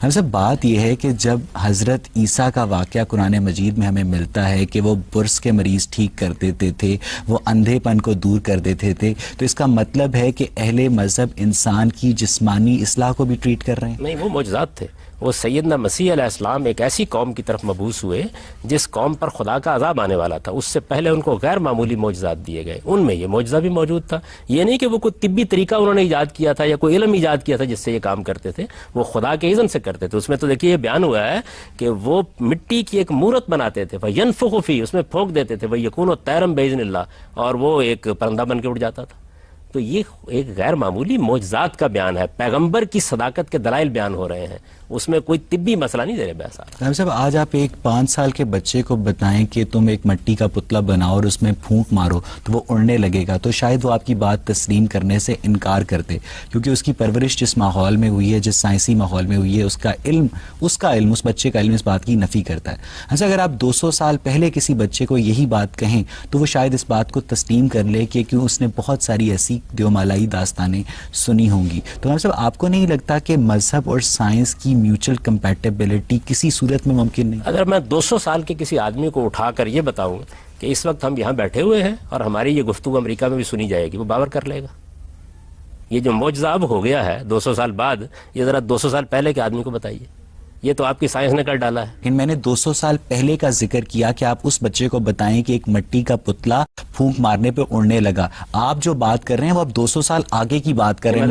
Speaker 1: ہم سب بات یہ ہے کہ جب حضرت عیسیٰ کا واقعہ قرآن مجید میں ہمیں ملتا ہے کہ وہ برس کے مریض ٹھیک کر دیتے تھے، وہ اندھے پن کو دور کر دیتے تھے، تو اس کا مطلب ہے کہ اہل مذہب انسان کی جسمانی اصلاح کو بھی ٹریٹ کر رہے ہیں.
Speaker 2: نہیں، وہ معجزات تھے. وہ سیدنا مسیح علیہ السلام ایک ایسی قوم کی طرف مبعوث ہوئے جس قوم پر خدا کا عذاب آنے والا تھا. اس سے پہلے ان کو غیر معمولی معجزات دیے گئے، ان میں یہ معجزہ بھی موجود تھا. یہ نہیں کہ وہ کوئی طبی طریقہ انہوں نے ایجاد کیا تھا یا کوئی علم ایجاد کیا تھا جس سے یہ کام کرتے تھے، وہ خدا کے اذن سے کرتے تھے. اس میں تو دیکھیے یہ بیان ہوا ہے کہ وہ مٹی کی ایک مورت بناتے تھے، فَيَنفُخُ فِيهِ، اس میں پھونک دیتے تھے، وَيَكُونُ طَيْرًا بِإِذْنِ اللَّهِ، اور وہ ایک پرندہ بن کے اڑ جاتا تھا. تو یہ ایک غیر معمولی معجزات کا بیان ہے، پیغمبر کی صداقت کے دلائل بیان ہو رہے ہیں، اس میں کوئی طبی مسئلہ نہیں دے رہے بحث.
Speaker 1: صاحب آج آپ ایک 5 سال کے بچے کو بتائیں کہ تم ایک مٹی کا پتلا بناؤ اور اس میں پھونک مارو تو وہ اڑنے لگے گا، تو شاید وہ آپ کی بات تسلیم کرنے سے انکار کرتے، کیونکہ اس کی پرورش جس ماحول میں ہوئی ہے، جس سائنسی ماحول میں ہوئی ہے، اس کا علم اس بچے کا علم اس بات کی نفی کرتا ہے. ایسا اگر آپ 200 سال پہلے کسی بچے کو یہی بات کہیں تو وہ شاید اس بات کو تسلیم کر لے کہ کیوں اس نے بہت ساری ایسی دیومالائی داستانیں سنی ہوں گی. تو صاحب آپ کو نہیں لگتا کہ مذہب اور سائنس کی میوچل کمپیٹیبلٹی کسی صورت میں ممکن نہیں؟
Speaker 2: اگر میں 200 سال کے کسی آدمی کو اٹھا کر یہ بتاؤں کہ اس وقت ہم یہاں بیٹھے ہوئے ہیں اور ہماری یہ گفتگو امریکہ میں بھی سنی جائے گی، وہ باور کر لے گا. یہ جو معجزہ اب ہو گیا ہے 200 سال بعد، یہ ذرا 200 سال پہلے کے آدمی کو بتائیے. یہ تو آپ کی سائنس نے کر ڈالا ہے.
Speaker 1: لیکن میں نے 200 سال پہلے کا ذکر کیا کہ آپ اس بچے کو بتائیں کہ ایک مٹی کا پتلا پھونک مارنے پہ اڑنے لگا. آپ جو بات کر رہے ہیں وہ اب 200 سال آگے کی بات کر رہے ہیں.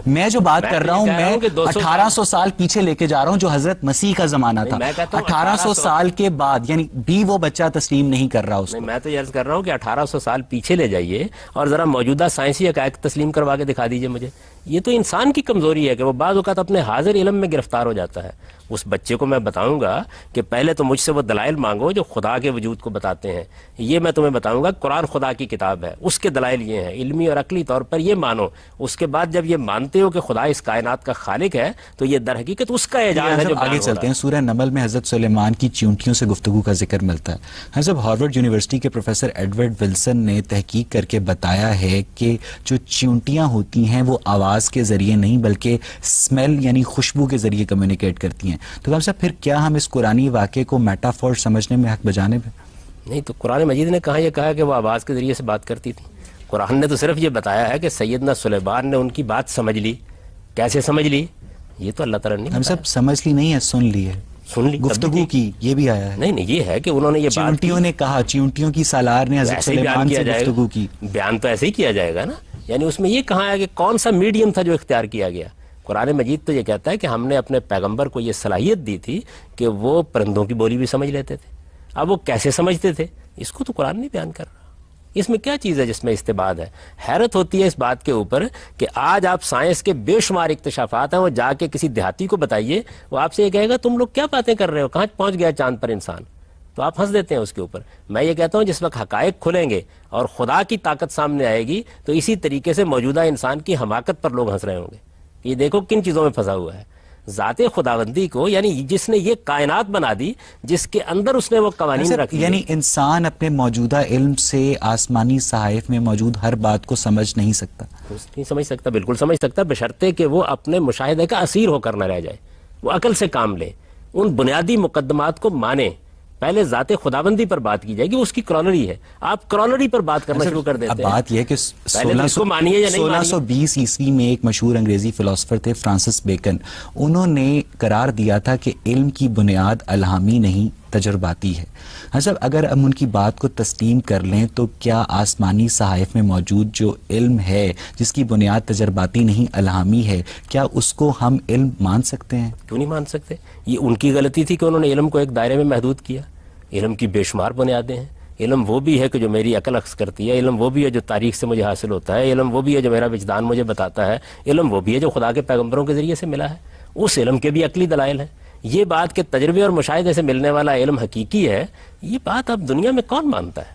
Speaker 1: میں جو بات کر رہا ہوں میں 1800 سال پیچھے لے کے جا رہا ہوں جو حضرت مسیح کا زمانہ تھا. 1800 سال کے بعد یعنی بھی وہ بچہ تسلیم نہیں کر رہا اس کو.
Speaker 2: میں تو یہ عرض کر رہا ہوں کہ 1800 سال پیچھے لے جائیے اور ذرا موجودہ سائنسی حقائق تسلیم کروا کے دکھا دیجئے مجھے. یہ تو انسان کی کمزوری ہے کہ وہ بعض اوقات اپنے حاضر علم میں گرفتار ہو جاتا ہے. اس بچے کو میں بتاؤں گا کہ پہلے تو مجھ سے وہ دلائل مانگو جو خدا کے وجود کو بتاتے ہیں. یہ میں تمہیں بتاؤں گا قرآن خدا کی کتاب ہے، اس کے دلائل یہ ہیں، علمی اور عقلی طور پر یہ مانو. اس کے بعد جب یہ مانتے ہو کہ خدا اس کائنات کا خالق ہے تو یہ در حقیقت اس کا اعجاز ہے جو
Speaker 1: آگے چلتے ہیں. سورہ نمل میں حضرت سلیمان کی چیونٹیوں سے گفتگو کا ذکر ملتا ہے. حضرت ہارورڈ یونیورسٹی کے پروفیسر ایڈورڈ ولسن نے تحقیق کر کے بتایا ہے کہ جو چیونٹیاں ہوتی ہیں وہ آواز کے ذریعے نہیں بلکہ اسمیل یعنی خوشبو کے ذریعے کمیونیکیٹ کرتی ہیں. تو صاحب پھر کیا ہم اس قرآنی واقعے کو میٹافور سمجھنے میں حق بجانے پہ؟
Speaker 2: نہیں، تو قرآن مجید نے کہاں یہ کہا کہ وہ آواز کے ذریعے سے بات کرتی تھی. قرآن نے تو صرف یہ بتایا ہے کہ سیدنا سلیمان نے ان کی بات سمجھ لی. کیسے سمجھ لی یہ تو اللہ تعالیٰ نے
Speaker 1: ہم سب سمجھ لی نہیں ہے، سن لی ہے،
Speaker 2: سن لی، گفتگو
Speaker 1: کی. یہ بھی آیا ہے.
Speaker 2: نہیں یہ ہے کہ انہوں نے یہ
Speaker 1: چیونٹیوں نے کہا، چیونٹیوں کی سالار نے حضرت سلیمان سے گفتگو کی.
Speaker 2: بیان تو ایسے ہی کیا جائے گا نا. یعنی اس میں یہ کہا ہے کہ کون سا میڈیم تھا جو اختیار کیا گیا. قرآن مجید تو یہ کہتا ہے کہ ہم نے اپنے پیغمبر کو یہ صلاحیت دی تھی کہ وہ پرندوں کی بولی بھی سمجھ لیتے تھے. اب وہ کیسے سمجھتے تھے اس کو تو قرآن نہیں بیان کر رہا. اس میں کیا چیز ہے جس میں استباد ہے؟ حیرت ہوتی ہے اس بات کے اوپر کہ آج آپ سائنس کے بے شمار اکتشافات ہیں، وہ جا کے کسی دیہاتی کو بتائیے، وہ آپ سے یہ کہے گا تم لوگ کیا باتیں کر رہے ہو، کہاں پہنچ گیا چاند پر انسان. تو آپ ہنس دیتے ہیں اس کے اوپر. میں یہ کہتا ہوں جس وقت حقائق کھلیں گے اور خدا کی طاقت سامنے آئے گی تو اسی طریقے سے موجودہ انسان کی حماقت پر لوگ ہنس رہے ہوں گے. یہ دیکھو کن چیزوں میں پھنسا ہوا ہے. ذات خداوندی کو، یعنی جس نے یہ کائنات بنا دی، جس کے اندر اس نے وہ قوانین رکھ
Speaker 1: یعنی انسان اپنے موجودہ علم سے آسمانی صحائف میں موجود ہر بات کو سمجھ نہیں سکتا.
Speaker 2: نہیں سمجھ سکتا، بالکل سمجھ سکتا، بشرطے کہ وہ اپنے مشاہدے کا اسیر ہو کر نہ رہ جائے، وہ عقل سے کام لے، ان بنیادی مقدمات کو مانے. پہلے ذات خداوندی پر بات کی جائے گی، اس کی کرالری ہے. آپ کرالری پر بات کرنا شروع کر دیتے ہیں.
Speaker 1: اب بات یہ ہے کہ 1620 عیسوی میں ایک مشہور انگریزی فلسفر تھے فرانسس بیکن. انہوں نے قرار دیا تھا کہ علم کی بنیاد الہامی نہیں تجرباتی ہے. حضرت اگر ہم ان کی بات کو تسلیم کر لیں تو کیا آسمانی صحائف میں موجود جو علم ہے جس کی بنیاد تجرباتی نہیں الہامی ہے، کیا اس کو ہم علم مان سکتے ہیں؟
Speaker 2: کیوں نہیں مان سکتے؟ یہ ان کی غلطی تھی کہ انہوں نے علم کو ایک دائرے میں محدود کیا. علم کی بے شمار بنیادیں ہیں. علم وہ بھی ہے کہ جو میری عقل اخذ کرتی ہے، علم وہ بھی ہے جو تاریخ سے مجھے حاصل ہوتا ہے، علم وہ بھی ہے جو میرا وجدان مجھے بتاتا ہے، علم وہ بھی ہے جو خدا کے پیغمبروں کے ذریعے سے ملا ہے. اس علم کے بھی عقلی دلائل ہیں. یہ بات کہ تجربے اور مشاہدے سے ملنے والا علم حقیقی ہے، یہ بات اب دنیا میں کون مانتا ہے؟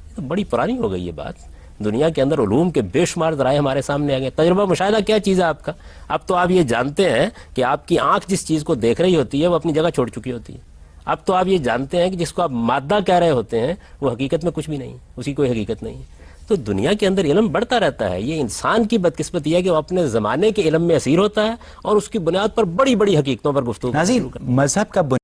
Speaker 2: یہ تو بڑی پرانی ہو گئی یہ بات. دنیا کے اندر علوم کے بے شمار ذرائع ہمارے سامنے آ گئے. تجربہ مشاہدہ کیا چیز ہے آپ کا؟ اب تو آپ یہ جانتے ہیں کہ آپ کی آنکھ جس چیز کو دیکھ رہی ہوتی ہے وہ اپنی جگہ چھوڑ چکی ہوتی ہے. اب تو آپ یہ جانتے ہیں کہ جس کو آپ مادہ کہہ رہے ہوتے ہیں وہ حقیقت میں کچھ بھی نہیں، اس کی کوئی حقیقت نہیں. تو دنیا کے اندر علم بڑھتا رہتا ہے. یہ انسان کی بدقسمتی ہے کہ وہ اپنے زمانے کے علم میں اسیر ہوتا ہے اور اس کی بنیاد پر بڑی بڑی حقیقتوں پر گفتگو.
Speaker 1: ناظرین، مذہب کا